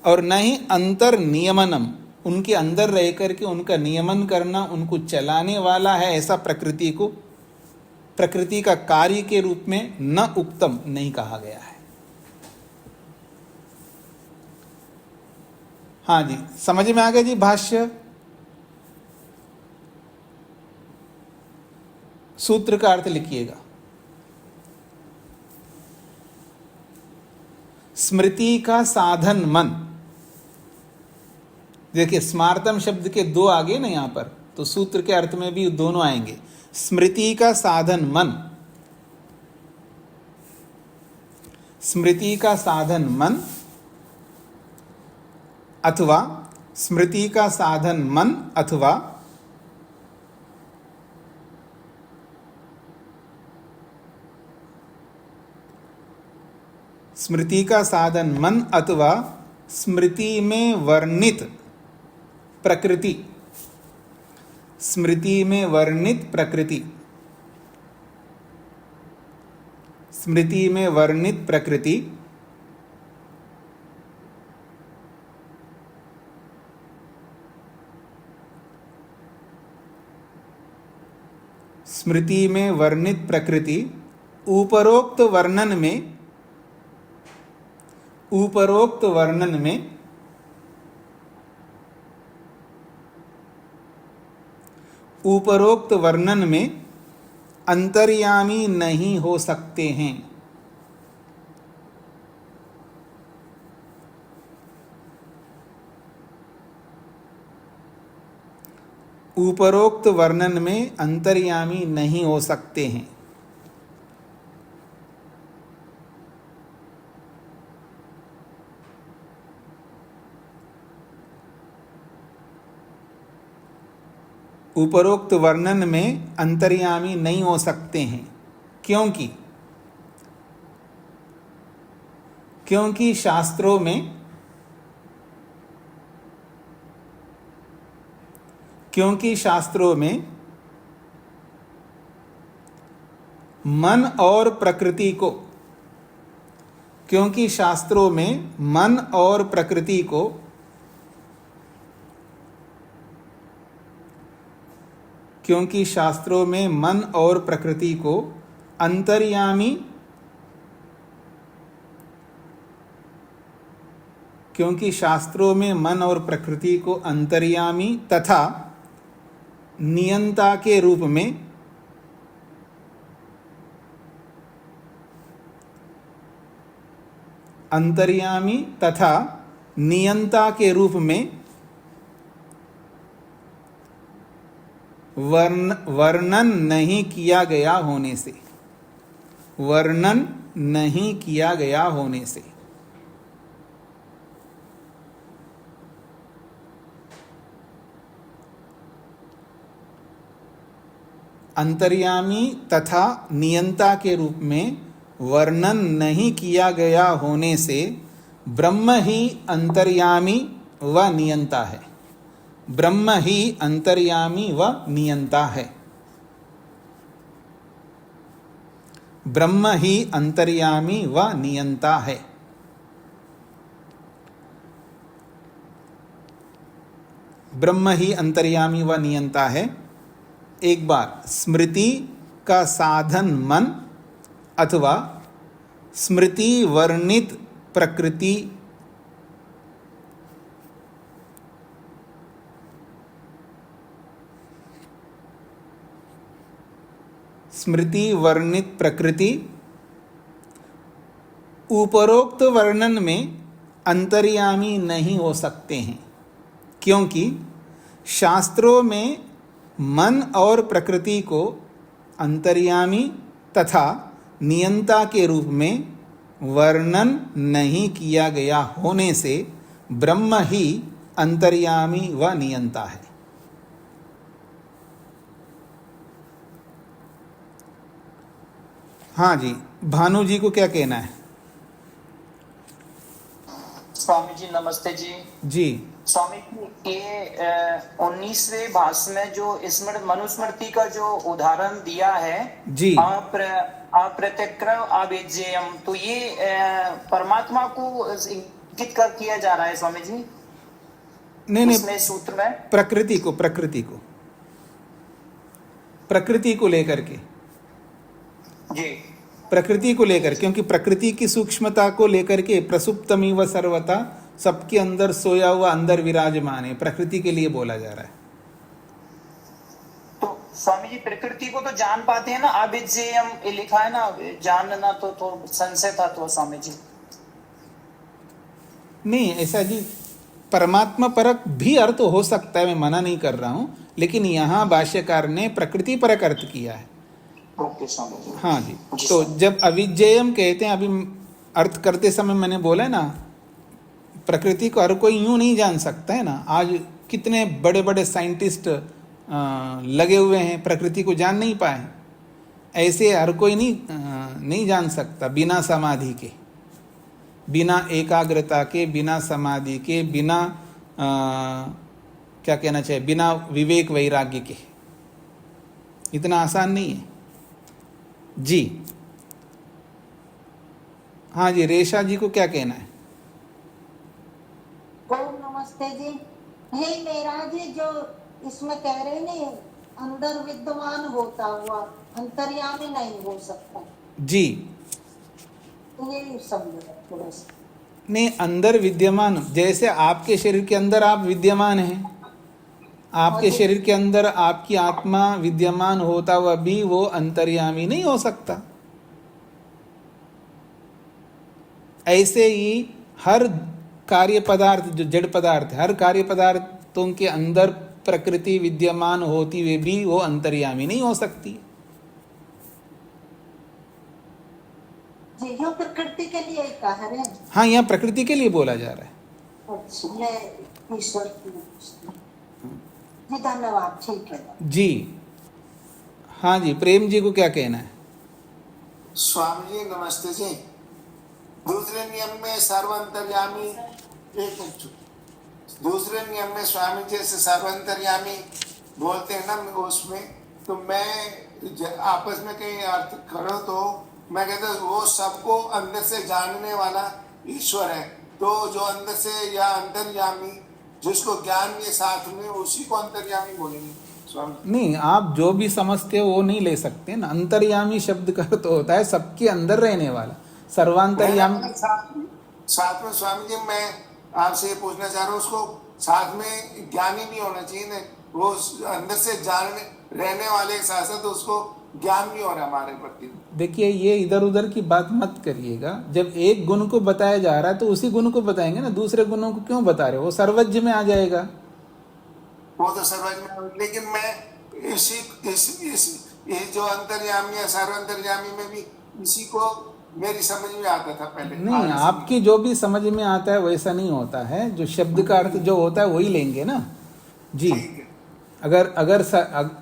और न ही अंतर्नियमनम, उनके अंदर रह करके उनका नियमन करना, उनको चलाने वाला है ऐसा प्रकृति को, प्रकृति का कार्य के रूप में न उक्तम नहीं कहा गया है। हाँ जी, समझ में आ गया जी भाष्य? सूत्र का अर्थ लिखिएगा। स्मृति का साधन मन, देखिए स्मार्तम शब्द के दो आगे ना यहाँ पर, तो सूत्र के अर्थ में भी दोनों आएंगे। स्मृति का साधन मन, स्मृति का साधन मन, अथवा स्मृति का साधन मन, अथवा स्मृति का साधन मन, अथवा स्मृति में वर्णित प्रकृति, स्मृति में वर्णित प्रकृति, स्मृति में वर्णित प्रकृति, स्मृति में वर्णित प्रकृति उपरोक्त वर्णन में, उपरोक्त वर्णन में उपरोक्त वर्णन में अंतर्यामी नहीं हो सकते हैं। उपरोक्त वर्णन में अंतर्यामी नहीं हो सकते हैं। उपरोक्त वर्णन में अंतर्यामी नहीं हो सकते हैं, क्योंकि शास्त्रों में, क्योंकि शास्त्रों में मन और प्रकृति को, क्योंकि शास्त्रों में मन और प्रकृति को अंतर्यामी तथा नियंता के रूप में वर्णन नहीं किया गया होने से अंतर्यामी तथा नियंता के रूप में वर्णन नहीं किया गया होने से ब्रह्म ही अंतर्यामी व नियंता है। ब्रह्म ही अंतर्यामी व नियंता है। ब्रह्म ही अंतर्यामी व नियंता है। ब्रह्म ही अंतर्यामी व नियंता है। एक बार स्मृति का साधन मन अथवा स्मृति वर्णित प्रकृति उपरोक्त वर्णन में अंतर्यामी नहीं हो सकते हैं, क्योंकि शास्त्रों में मन और प्रकृति को अंतर्यामी तथा नियंता के रूप में वर्णन नहीं किया गया होने से ब्रह्म ही अंतर्यामी व नियंता है। हाँ जी, भानु जी को क्या कहना है? स्वामी जी नमस्ते जी। जी स्वामी जी, ये 19वें भाष्य में जो मनुस्मृति का जो उदाहरण दिया है जी, अप्रत्यक्रम अविज्ञेयम, तो ये परमात्मा को इंगित कर किया जा रहा है स्वामी जी? नहीं, सूत्र में प्रकृति को लेकर के जी, प्रकृति को लेकर, क्योंकि प्रकृति की सूक्ष्मता को लेकर के प्रसुप्तमी व सर्वता सबके अंदर सोया हुआ अंदर विराजमान है, प्रकृति के लिए बोला जा रहा है। तो स्वामी जी प्रकृति को तो जान पाते हैं ना, अविज्ञेयम लिखा है ना, जानना तो संशय था तो स्वामी जी। नहीं ऐसा जी, परमात्मा परक भी अर्थ हो सकता है, मैं मना नहीं कर रहा हूं, लेकिन यहाँ भाष्यकार ने प्रकृति परक अर्थ किया है। ओके स्वामी जी। हाँ जी, तो जब अविज्ञेयम कहते हैं, अभी अर्थ करते समय मैंने बोला ना, प्रकृति को हर कोई यूं नहीं जान सकता है ना। आज कितने बड़े बड़े साइंटिस्ट लगे हुए हैं, प्रकृति को जान नहीं पाए। ऐसे हर कोई नहीं जान सकता बिना समाधि के, बिना एकाग्रता के, बिना समाधि के, बिना क्या कहना चाहिए, बिना विवेक वैराग्य के। इतना आसान नहीं है जी। हाँ जी, रेशा जी को क्या कहना है? ओम नमस्ते जी। हे मेरा जी, जो इसमें कह रहे हैं अंदर विद्यमान होता हुआ अंतर्यामी नहीं हो सकता जी, ये समझो थोड़ा सा। नहीं, अंदर विद्यमान, जैसे आपके शरीर के अंदर आप विद्यमान हैं, आपके शरीर के अंदर आपकी आत्मा विद्यमान होता हुआ भी वो अंतर्यामी नहीं हो सकता। ऐसे ही हर कार्य पदार्थ, जो जड़ पदार्थ, हर कार्य पदार्थों के अंदर प्रकृति विद्यमान होती हुई भी वो अंतर्यामी नहीं हो सकती। जी, यहाँ प्रकृति के लिए कह रहे हैं। हाँ, यहाँ प्रकृति के लिए बोला जा रहा है। अच्छा, मैं ईश्वर की जी, धन्यवाद, ठीक है जी। हाँ जी, प्रेम जी को क्या कहना है? स्वामी जी नमस्ते जी। दूसरे नियम में सर्वंतर्यामी, एक मिनट, दूसरे नियम में स्वामी जी से सर्वंतर्यामी बोलते हैं ना, उसमें तो मैं आपस में कहीं अर्थ करो तो मैं कहता हूँ वो सबको अंदर से जानने वाला ईश्वर है। तो जो अंदर से या अंतर्यामी, जिसको ज्ञान के साथ में, उसी को अंतर्यामी बोलेंगे स्वामी। नहीं, आप जो भी समझते हो वो नहीं ले सकते ना। अंतर्यामी शब्द का तो होता है सबके अंदर रहने वाला, सर्वांतर्यामी। साथ में स्वामी जी मैं आपसे ये पूछना चाह रहा हूँ, उसको साथ में ज्ञानी भी होना चाहिए ना, वो अंदर से जानने रहने वाले के साथ साथ उसको ज्ञान भी हो रहा है हमारे प्रति। देखिए, ये इधर उधर की बात मत करिएगा। जब एक गुण को बताया जा रहा है तो उसी गुण को बताएंगे ना, दूसरे गुणों को क्यों बता रहे हो? वो सर्वज्ञ में आ जाएगा। वो तो सर्वज्ञ में, लेकिन मैं ये जो अंतर्यामी है सर्वंतर्यामी में भी इसी को मेरी समझ में आता था पहले। नहीं, आपकी जो भी समझ में आता है वैसा नहीं होता है। जो शब्द का अर्थ जो होता है वही लेंगे ना जी। अगर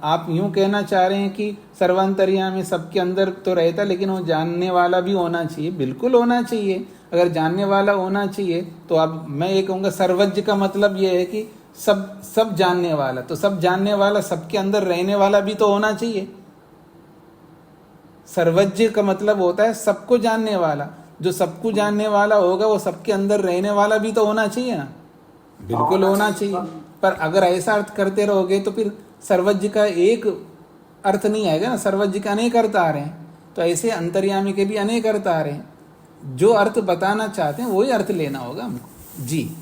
आप यूं कहना चाह रहे हैं कि सर्वांतर्यामी सबके अंदर तो रहता, लेकिन वो जानने वाला भी होना चाहिए, बिल्कुल होना चाहिए। अगर जानने वाला होना चाहिए तो अब मैं ये कहूँगा सर्वज्ञ का मतलब ये है कि सब जानने वाला। तो सब जानने वाला सबके अंदर रहने वाला भी तो होना चाहिए। सर्वज्ञ का मतलब होता है सबको जानने वाला। जो सबको जानने वाला होगा वो सबके अंदर रहने वाला भी तो होना चाहिए ना, बिल्कुल होना चाहिए। पर अगर ऐसा अर्थ करते रहोगे तो फिर सर्वज्ञ का एक अर्थ नहीं आएगा ना, सर्वज्ञ के अनेक अर्थ आ रहे हैं। तो ऐसे अंतर्यामी के भी अनेक अर्थ आ रहे हैं। जो अर्थ बताना चाहते हैं वही अर्थ लेना होगा हमको जी।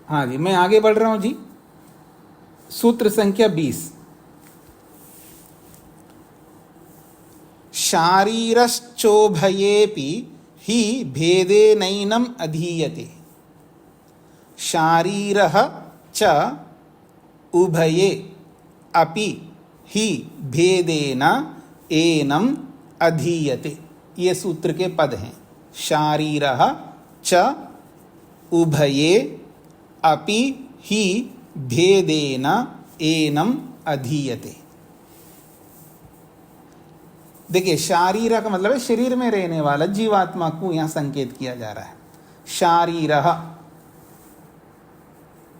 हाँ जी, मैं आगे बढ़ रहा हूं जी। सूत्र संख्या 20। शारीरश्चोभयेपि हि भेदेनैनम् अधीयते। शारीरः च उभये अपि हि भेदेन एनम् अधीयते। ये सूत्र के पद हैं। शारीरः च उभये अपि हि भेदेन एनम् अधीयते। देखिए, शारीर का मतलब है शरीर में रहने वाला, जीवात्मा को यहां संकेत किया जा रहा है। शारीरः,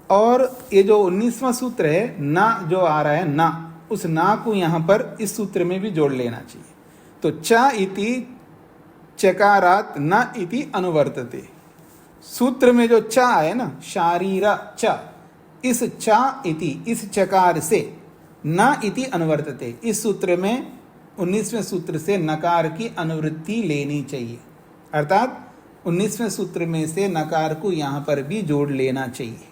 और ये जो 19वां सूत्र है ना जो आ रहा है ना, उस ना को यहां पर इस सूत्र में भी जोड़ लेना चाहिए। तो च इति चकारात न इति अनुवर्तते। सूत्र में जो च है ना, शारीर च, इस च इति, इस चकार से न इति अनुवर्तते। इस सूत्र में 19वें सूत्र से नकार की अनुवृत्ति लेनी चाहिए, अर्थात 19वें सूत्र में से नकार को यहां पर भी जोड़ लेना चाहिए।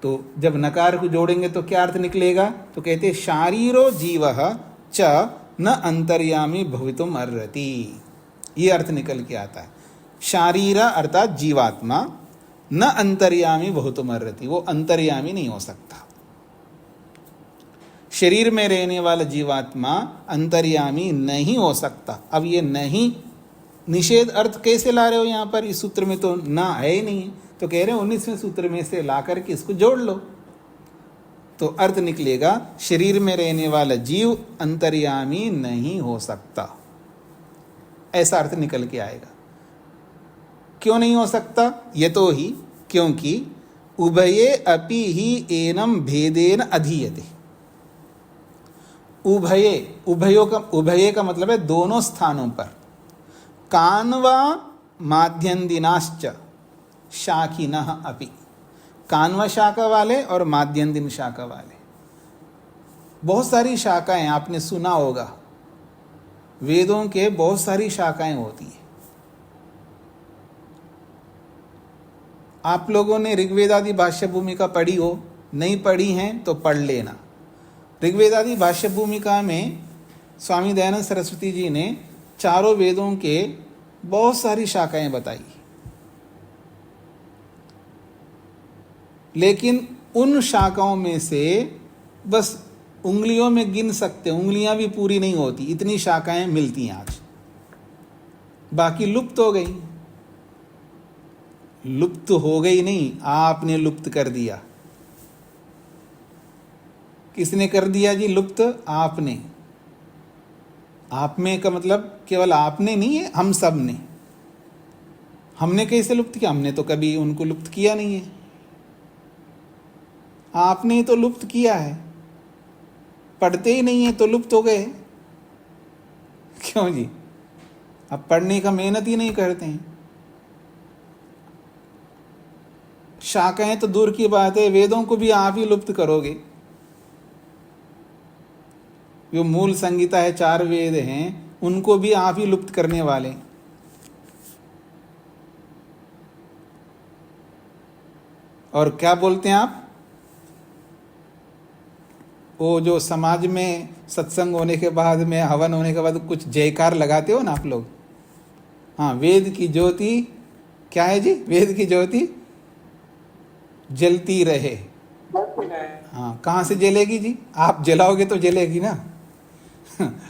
तो जब नकार को जोड़ेंगे तो क्या अर्थ निकलेगा? तो कहते हैं शारीरो जीवः च न अंतर्यामी भवितुम अर्हति। ये अर्थ निकल के आता है। शारीर अर्थात जीवात्मा, न अंतर्यामी भवितुम अर्हति, वो अंतर्यामी नहीं हो सकता। शरीर में रहने वाला जीवात्मा अंतर्यामी नहीं हो सकता। अब ये नहीं निषेध अर्थ कैसे ला रहे हो यहाँ पर? इस सूत्र में तो ना है ही नहीं, तो कह रहे हैं 19वें सूत्र में से ला करके इसको जोड़ लो। तो अर्थ निकलेगा शरीर में रहने वाला जीव अंतर्यामी नहीं हो सकता, ऐसा अर्थ निकल के आएगा। क्यों नहीं हो सकता? ये तो ही क्योंकि उभये अपि ही एनम भेदेन अधीयते। उभये, उभये का मतलब है दोनों स्थानों पर। कान्वा माध्यन्दिनाश्च शाखिनः अपि, कान्वा शाखा वाले और माध्यन्दिन शाखा वाले। बहुत सारी शाखाएं आपने सुना होगा, वेदों के बहुत सारी शाखाएं होती हैं। आप लोगों ने ऋग्वेदादि भाष्य भूमिका पढ़ी हो, नहीं पढ़ी हैं तो पढ़ लेना। ऋग्वेदादि भाष्य भूमिका में स्वामी दयानंद सरस्वती जी ने चारों वेदों के बहुत सारी शाखाएं बताई, लेकिन उन शाखाओं में से बस उंगलियों में गिन सकते, उंगलियां भी पूरी नहीं होती, इतनी शाखाएं मिलती हैं आज। बाकी लुप्त हो गई। लुप्त हो गई नहीं, आपने लुप्त कर दिया। किसने कर दिया जी लुप्त? आपने। आप में का मतलब केवल आपने नहीं है, हम सब ने। हमने कैसे लुप्त किया? हमने तो कभी उनको लुप्त किया नहीं है, आपने तो लुप्त किया है। पढ़ते ही नहीं है तो लुप्त हो गए। क्यों जी? आप पढ़ने का मेहनत ही नहीं करते हैं। शाखाएं तो दूर की बात है, वेदों को भी आप ही लुप्त करोगे। जो मूल संगीता है, 4 वेद हैं, उनको भी आप ही लुप्त करने वाले। और क्या बोलते हैं आप? वो जो समाज में सत्संग होने के बाद में, हवन होने के बाद कुछ जयकार लगाते हो ना आप लोग। हाँ, वेद की ज्योति क्या है जी? वेद की ज्योति जलती रहे। हाँ, कहाँ से जलेगी जी? आप जलाओगे तो जलेगी ना।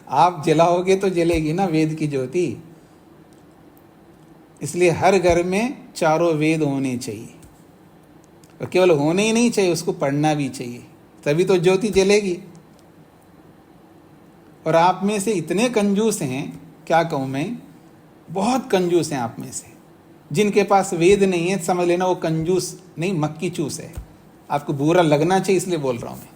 आप जलाओगे तो जलेगी ना वेद की ज्योति। इसलिए हर घर में 4 वेद होने चाहिए। और केवल होने ही नहीं चाहिए, उसको पढ़ना भी चाहिए, तभी तो ज्योति जलेगी। और आप में से इतने कंजूस हैं, क्या कहूँ मैं, बहुत कंजूस हैं आप में से। जिनके पास वेद नहीं है, समझ लेना वो कंजूस नहीं, मक्की चूस है। आपको बुरा लगना चाहिए, इसलिए बोल रहा हूँ मैं।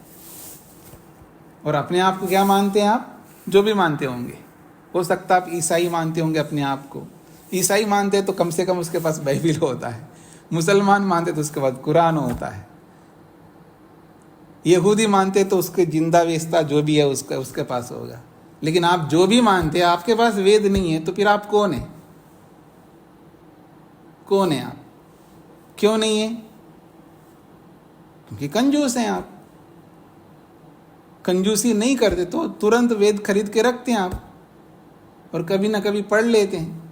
और अपने आप को क्या मानते हैं आप? जो भी मानते होंगे। हो सकता है आप ईसाई मानते होंगे अपने आप को। ईसाई मानते हैं तो कम से कम उसके पास बाइबिल होता है। मुसलमान मानते तो उसके बाद कुरान होता है। यहूदी मानते तो उसके जिंदा वेस्ता जो भी है उसके पास होगा। लेकिन आप जो भी मानते हैं, आपके पास वेद नहीं है, तो फिर आप कौन है? कौन है आप? क्यों नहीं है? क्योंकि कंजूस हैं आप। कंजूसी नहीं करते तो तुरंत वेद खरीद के रखते हैं आप, और कभी ना कभी पढ़ लेते हैं।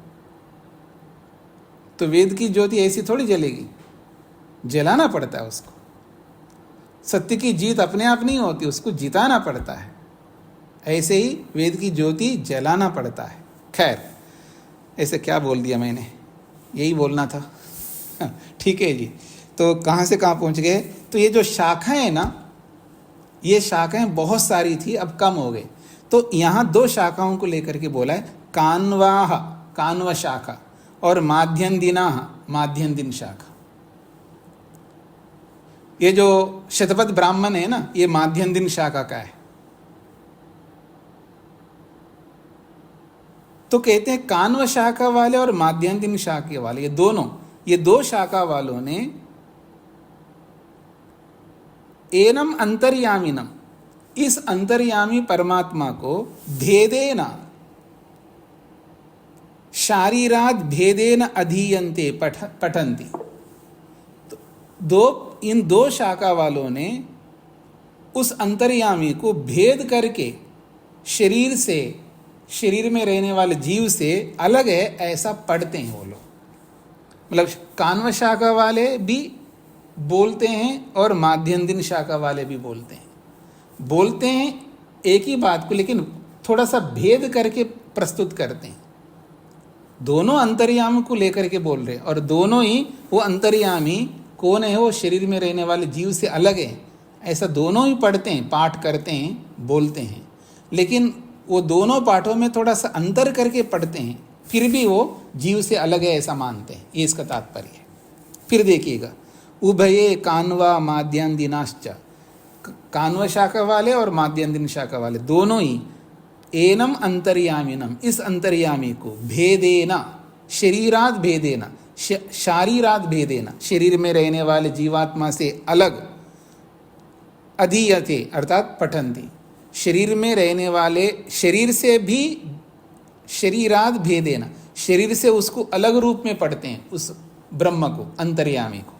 तो वेद की ज्योति ऐसी थोड़ी जलेगी, जलाना पड़ता है उसको। सत्य की जीत अपने आप नहीं होती, उसको जिताना पड़ता है। ऐसे ही वेद की ज्योति जलाना पड़ता है। खैर, ऐसे क्या बोल दिया मैंने, यही बोलना था। ठीक है जी। तो कहाँ से कहाँ पहुँच गए? तो ये जो शाखाएं है ना, ये शाखाएं बहुत सारी थी, अब कम हो गए। तो यहाँ 2 शाखाओं को लेकर के बोला है, कान्वाह, कान्व शाखा, और माध्यन्दिना, माध्यन्दिन शाखा। ये जो शतपथ ब्राह्मण है ना, ये माध्यन्दिन शाखा का है। तो कहते हैं कान्व शाखा वाले और माध्यन्दिन शाखा वाले, ये 2 शाखा वालों ने एनम अंतर्यामिनम, इस अंतर्यामी परमात्मा को भेदेना, शारीराद भेदेन अधीयन्ते, पठन्ति। तो इन 2 शाखा वालों ने उस अंतर्यामी को भेद करके शरीर में रहने वाले जीव से अलग है, ऐसा पढ़ते हैं वो लोग। मतलब कान्व शाखा वाले भी बोलते हैं और माध्यन्दिन शाखा वाले भी बोलते हैं एक ही बात को, लेकिन थोड़ा सा भेद करके प्रस्तुत करते हैं। दोनों अंतर्यामी को लेकर के बोल रहे हैं, और दोनों ही वो अंतर्यामी कौन है? वो शरीर में रहने वाले जीव से अलग है, ऐसा दोनों ही पढ़ते हैं, पाठ करते हैं, बोलते हैं। लेकिन वो दोनों पाठों में थोड़ा सा अंतर करके पढ़ते हैं, फिर भी वो जीव से अलग है ऐसा मानते हैं। ये इसका तात्पर्य है। फिर देखिएगा, उभये कान्वा माध्यन्दिनाश्च, कान्व शाखा वाले और माध्यन्दिन शाखा वाले दोनों ही एनम अंतर्यामिनम, इस अंतर्यामी को भेदेना, शरीराद भेदेना, शारीराद भेदेना, शरीर में रहने वाले जीवात्मा से अलग, अधीयते अर्थात पठन्ति, शरीर में रहने वाले शरीर से भी शरीराद भेदेना, शरीर से उसको अलग रूप में पढ़ते हैं, उस ब्रह्म को, अंतर्यामी को।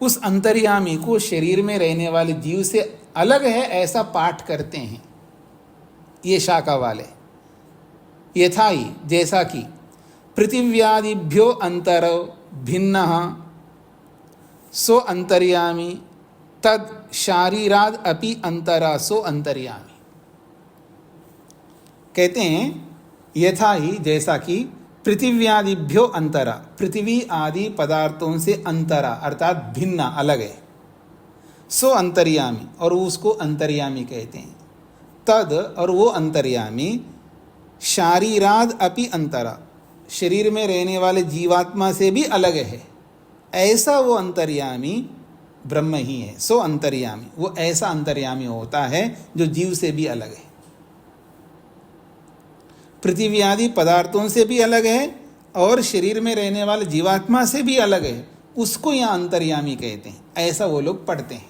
उस अंतर्यामी को शरीर में रहने वाले जीव से अलग है ऐसा पाठ करते हैं ये शाखा वाले। यथा ही, जैसा कि पृथिव्यादिभ्यो अंतर भिन्न सो अंतर्यामी तद शारीराद अपि अंतरा सो अंतर्यामी। कहते हैं यथा ही, जैसा कि पृथिव्यादिभ्यो अंतरा, पृथ्वी आदि पदार्थों से अंतरा अर्थात भिन्न, अलग है, सो अंतर्यामी, और उसको अंतर्यामी कहते हैं। तद, और वो अंतर्यामी, शारीराद अपि अंतरा, शरीर में रहने वाले जीवात्मा से भी अलग है, ऐसा वो अंतर्यामी ब्रह्म ही है, सो अंतर्यामी। वो ऐसा अंतर्यामी होता है जो जीव से भी अलग है, पृथ्वी आदि पदार्थों से भी अलग है और शरीर में रहने वाले जीवात्मा से भी अलग है, उसको यहाँ अंतर्यामी कहते हैं। ऐसा वो लोग पढ़ते हैं।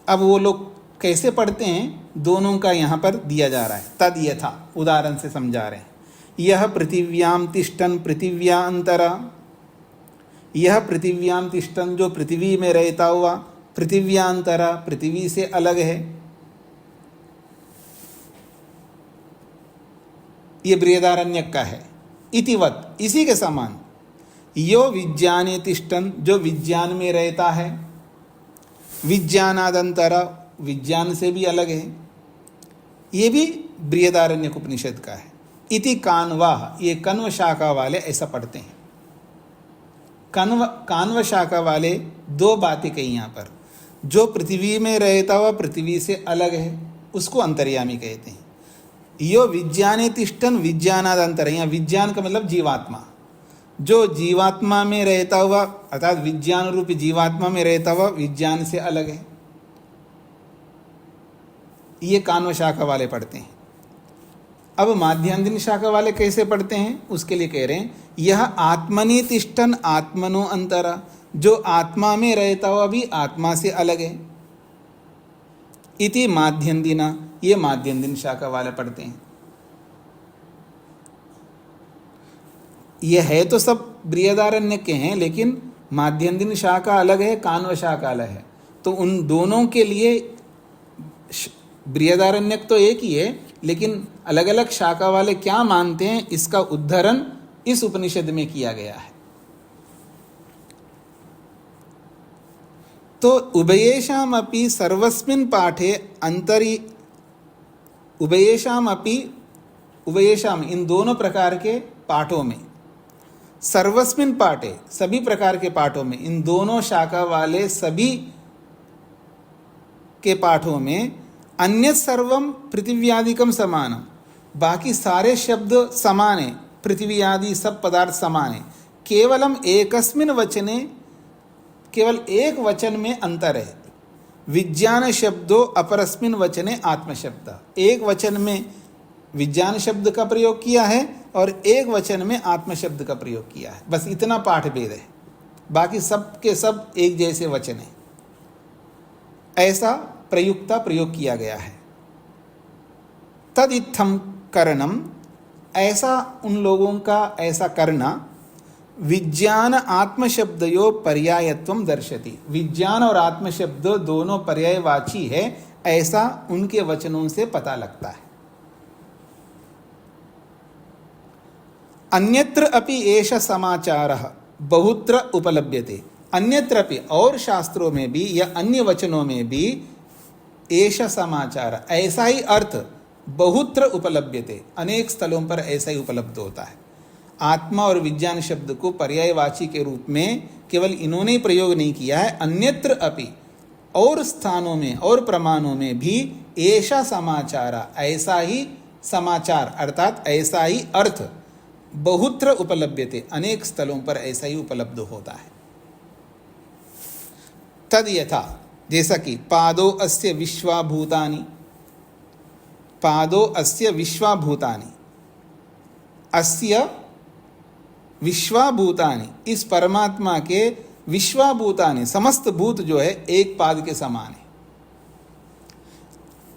अब वो लोग कैसे पढ़ते हैं, दोनों का यहाँ पर दिया जा रहा है। तद यथा, उदाहरण से समझा रहे हैं। यह पृथिव्याम तिष्ठन पृथिव्या अंतरा, यह पृथिव्याम तिष्ठन जो पृथ्वी में रहता हुआ, पृथिव्यांतरा पृथ्वी से अलग है। ये बृहदारण्यक का है। इतिवत, इसी के समान। यो विज्ञाने तिष्ठन जो विज्ञान में रहता है, विज्ञानादंतरा विज्ञान से भी अलग है। ये भी बृहदारण्यक उपनिषद का है। इति कान्वाह, ये कन्व शाखा वाले ऐसा पढ़ते हैं। कान्व शाखा वाले दो बातें कही यहाँ पर। जो पृथ्वी में रहता हुआ पृथ्वी से अलग है उसको अंतर्यामी कहते हैं। यो विज्ञाने तिष्ठन विज्ञानादंतर, यहाँ विज्ञान का मतलब जीवात्मा। जो जीवात्मा में रहता हुआ अर्थात विज्ञान रूपी जीवात्मा में रहता हुआ विज्ञान से अलग है, ये कान्व शाखा वाले पढ़ते हैं। अब माध्यांदिन शाखा वाले कैसे पढ़ते हैं, उसके लिए कह रहे हैं यह आत्मनि तिष्ठन आत्मनो अंतरा, जो आत्मा में रहता हुआ भी आत्मा से अलग है। इति माध्यंदिना, ये माध्यंदिन शाखा वाले पढ़ते हैं। ये है तो सब बृहदारण्य के हैं, लेकिन माध्यंदिन शाखा अलग है, कान्व शाखा अलग है। तो उन दोनों के लिए बृहदारण्यक तो एक ही है, लेकिन अलग अलग शाखा वाले क्या मानते हैं, इसका उद्धरण इस उपनिषद में किया गया है। तो उभयेषाम अपि सर्वस्मिन् पाठे अंतरी, उभयेषाम अपि, उभयेषाम इन दोनों प्रकार के पाठों में, सर्वस्मिन् पाठे सभी प्रकार के पाठों में, इन दोनों शाखा वाले सभी के पाठों में अन्यत् सर्वम पृथिव्यादिकम समानम, बाकी सारे शब्द समान है, पृथ्वी आदि सब पदार्थ समान है। केवलम एकस्मिन् वचने, केवल एक वचन में अंतर है। विज्ञान शब्दों अपरस्मिन् वचने आत्मशब्द, एक वचन में विज्ञान शब्द का प्रयोग किया है और एक वचन में आत्म शब्द का प्रयोग किया है। बस इतना पाठ भेद है, बाकी सब के सब एक जैसे वचन है। ऐसा प्रयुक्ता प्रयोग किया गया है। तद इत्थम करणम, ऐसा उन लोगों का ऐसा करना, विज्ञान आत्मशब्दयो पर्यायत्वम दर्शति, विज्ञान और आत्मशब्द दोनों पर्यायवाची है, ऐसा उनके वचनों से पता लगता है। अन्यत्र अपि एष समाचारः बहुत्र उपलभ्यते, अन्यत्र अपि और शास्त्रों में भी या अन्य वचनों में भी एष समाचार ऐसा ही अर्थ बहुत्र उपलभ्यते, अनेक स्थलों पर ऐसा ही उपलब्ध होता है। आत्मा और विज्ञान शब्द को पर्यायवाची के रूप में केवल इन्होंने ही प्रयोग नहीं किया है, अन्यत्र अपि और स्थानों में और प्रमाणों में भी ऐसा समाचार, ऐसा ही समाचार अर्थात ऐसा ही अर्थ बहुत्र उपलभ्यते, अनेक स्थलों पर ऐसा ही उपलब्ध होता है। तद यथा, जैसा कि पादो अस्य विश्वाभूतानि, पादो अस्य विश्वाभूतानि, अस्य विश्वाभूतानि, इस परमात्मा के विश्वाभूतानि समस्त भूत जो है एक पाद के समान है।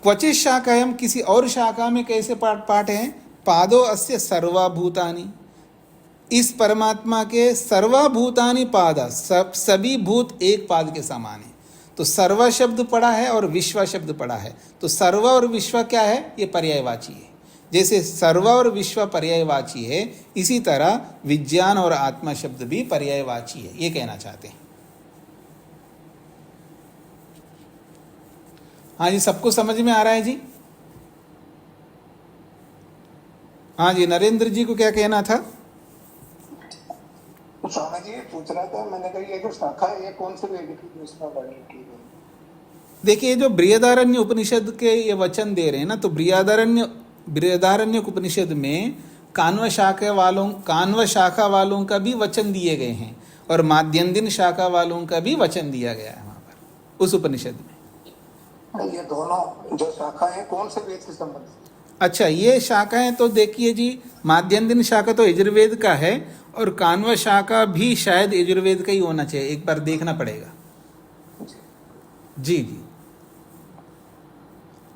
क्वचित शाखायां, किसी और शाखा में कैसे पाठ है, पादो अस्य सर्वाभूतानि, इस परमात्मा के सर्वाभूतानि पाद, सभी भूत एक पाद के समान है। तो सर्व शब्द पढ़ा है और विश्व शब्द पढ़ा है, तो सर्व और विश्व क्या है, ये पर्यायवाची है। जैसे सर्व और विश्व पर्यायवाची है, इसी तरह विज्ञान और आत्मा शब्द भी पर्यायवाची है, ये कहना चाहते हैं। हाँ जी, सबको समझ में आ रहा है जी? हाँ जी, नरेंद्र जी को क्या कहना था? स्वामी जी पूछ रहा था, मैंने कहा ये जो शाखा है ये कौन से वेद की जो इसमें वर्णन की गई? देखिए, जो बृहदारण्य उपनिषद के ये वचन दे रहे हैं ना, तो बृहदारण्य उपनिषद में कान्व शाखा वालों का भी वचन दिए गए हैं। और माध्यन्दिन शाखा वालों का भी वचन दिया गया है वहां पर उस उपनिषद में। ये दोनों जो शाखा है कौन से वेद से संबंधित? अच्छा, ये शाखाएं तो देखिए जी, माध्यन्दिन शाखा तो यजुर्वेद का है और कान्व शाखा भी शायद यजुर्वेद का ही होना चाहिए, एक बार देखना पड़ेगा। जी जी,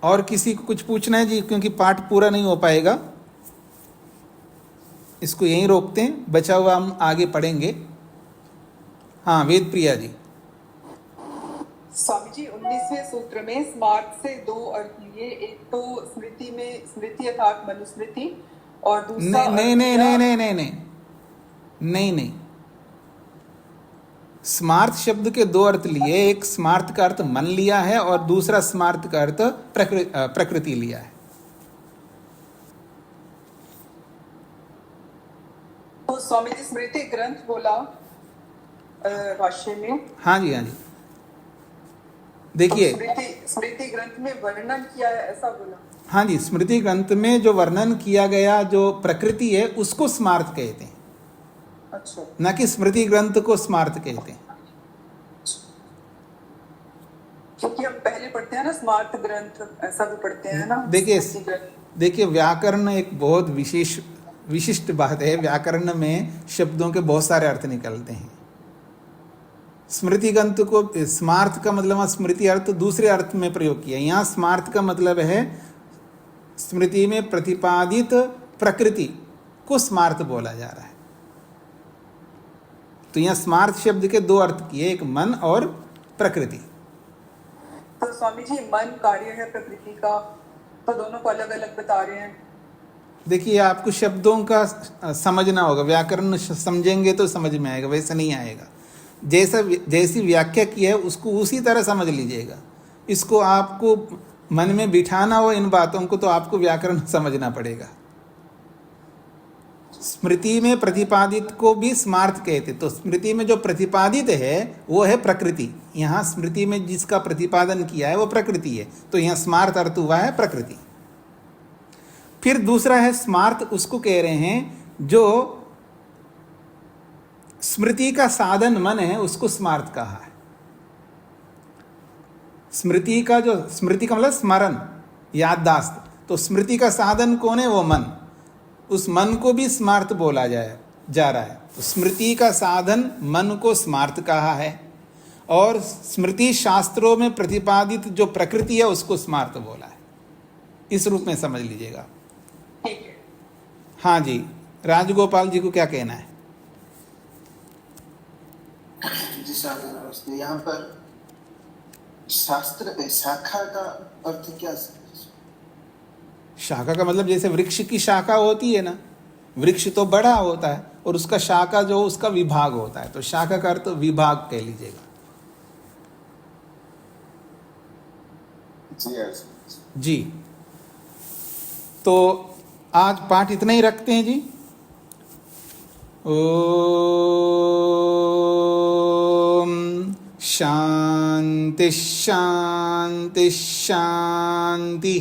और किसी को कुछ पूछना है जी? क्योंकि पाठ पूरा नहीं हो पाएगा, इसको यहीं रोकते हैं, बचा हुआ हम आगे पढ़ेंगे। हाँ, वेद प्रिया जी। स्वामी जी, 19वें सूत्र में स्मार्ट से दो अर्थ लिए, एक तो स्मृति में स्मृति अर्थात मनुस्मृति और दूसरा नहीं, स्मार्त शब्द के दो अर्थ लिए, एक स्मार्त का अर्थ मन लिया है और दूसरा स्मार्त का अर्थ प्रकृति लिया है। तो स्वामी जी स्मृति ग्रंथ बोला भाष्य में। हाँ जी, हाँ जी, देखिए स्मृति ग्रंथ में वर्णन किया है ऐसा बोला। हाँ जी, स्मृति ग्रंथ में जो वर्णन किया गया जो प्रकृति है उसको स्मार्त कहते हैं। अच्छा, न कि स्मृति ग्रंथ को स्मार्त कहते हैं। क्योंकि हम पहले पढ़ते हैं ना स्मार्त ग्रंथ, ऐसा भी पढ़ते हैं ना। देखिए व्याकरण एक बहुत विशिष्ट बात है। व्याकरण में शब्दों के बहुत सारे अर्थ निकलते हैं। स्मृति ग्रंथ को स्मार्त का मतलब स्मृति अर्थ दूसरे अर्थ में प्रयोग किया। यहाँ स्मार्त का मतलब है स्मृति में प्रतिपादित प्रकृति को स्मार्त बोला जा रहा है। तो यहाँ स्मार्त शब्द के दो अर्थ किए, एक मन और प्रकृति। तो स्वामी जी मन कार्य है प्रकृति का, तो दोनों को अलग अलग बता रहे हैं। देखिए आपको शब्दों का समझना होगा, व्याकरण समझेंगे तो समझ में आएगा, वैसे नहीं आएगा। जैसी व्याख्या की है उसको उसी तरह समझ लीजिएगा। इसको आपको मन में बिठाना हो इन बातों को, तो आपको व्याकरण समझना पड़ेगा। स्मृति में प्रतिपादित को भी स्मार्त कहते, तो स्मृति में जो प्रतिपादित है वो है प्रकृति। यहाँ स्मृति में जिसका प्रतिपादन किया है वो प्रकृति है, तो यहाँ स्मार्त अर्थ हुआ है प्रकृति। फिर दूसरा है स्मार्त, उसको कह रहे हैं जो स्मृति का साधन मन है उसको स्मार्त कहा है। स्मृति का जो स्मृति का मतलब स्मरण, याददाश्त, तो स्मृति का साधन कौन है? वो मन। उस मन को भी स्मार्त बोला जा रहा है। तो स्मृति का साधन मन को स्मार्त कहा है और स्मृति शास्त्रों में प्रतिपादित जो प्रकृति है उसको स्मार्त बोला है। इस रूप में समझ लीजिएगा। हाँ जी, राजगोपाल जी को क्या कहना है? जी, यहाँ पर शास्त्र शाखा का अर्थ क्या? शाखा का मतलब जैसे वृक्ष की शाखा होती है ना, वृक्ष तो बड़ा होता है और उसका शाखा जो उसका विभाग होता है, तो शाखा का अर्थ विभाग कह लीजिएगा। जी, तो आज पाठ इतना ही रखते हैं जी। ओम शांति शांति शांति।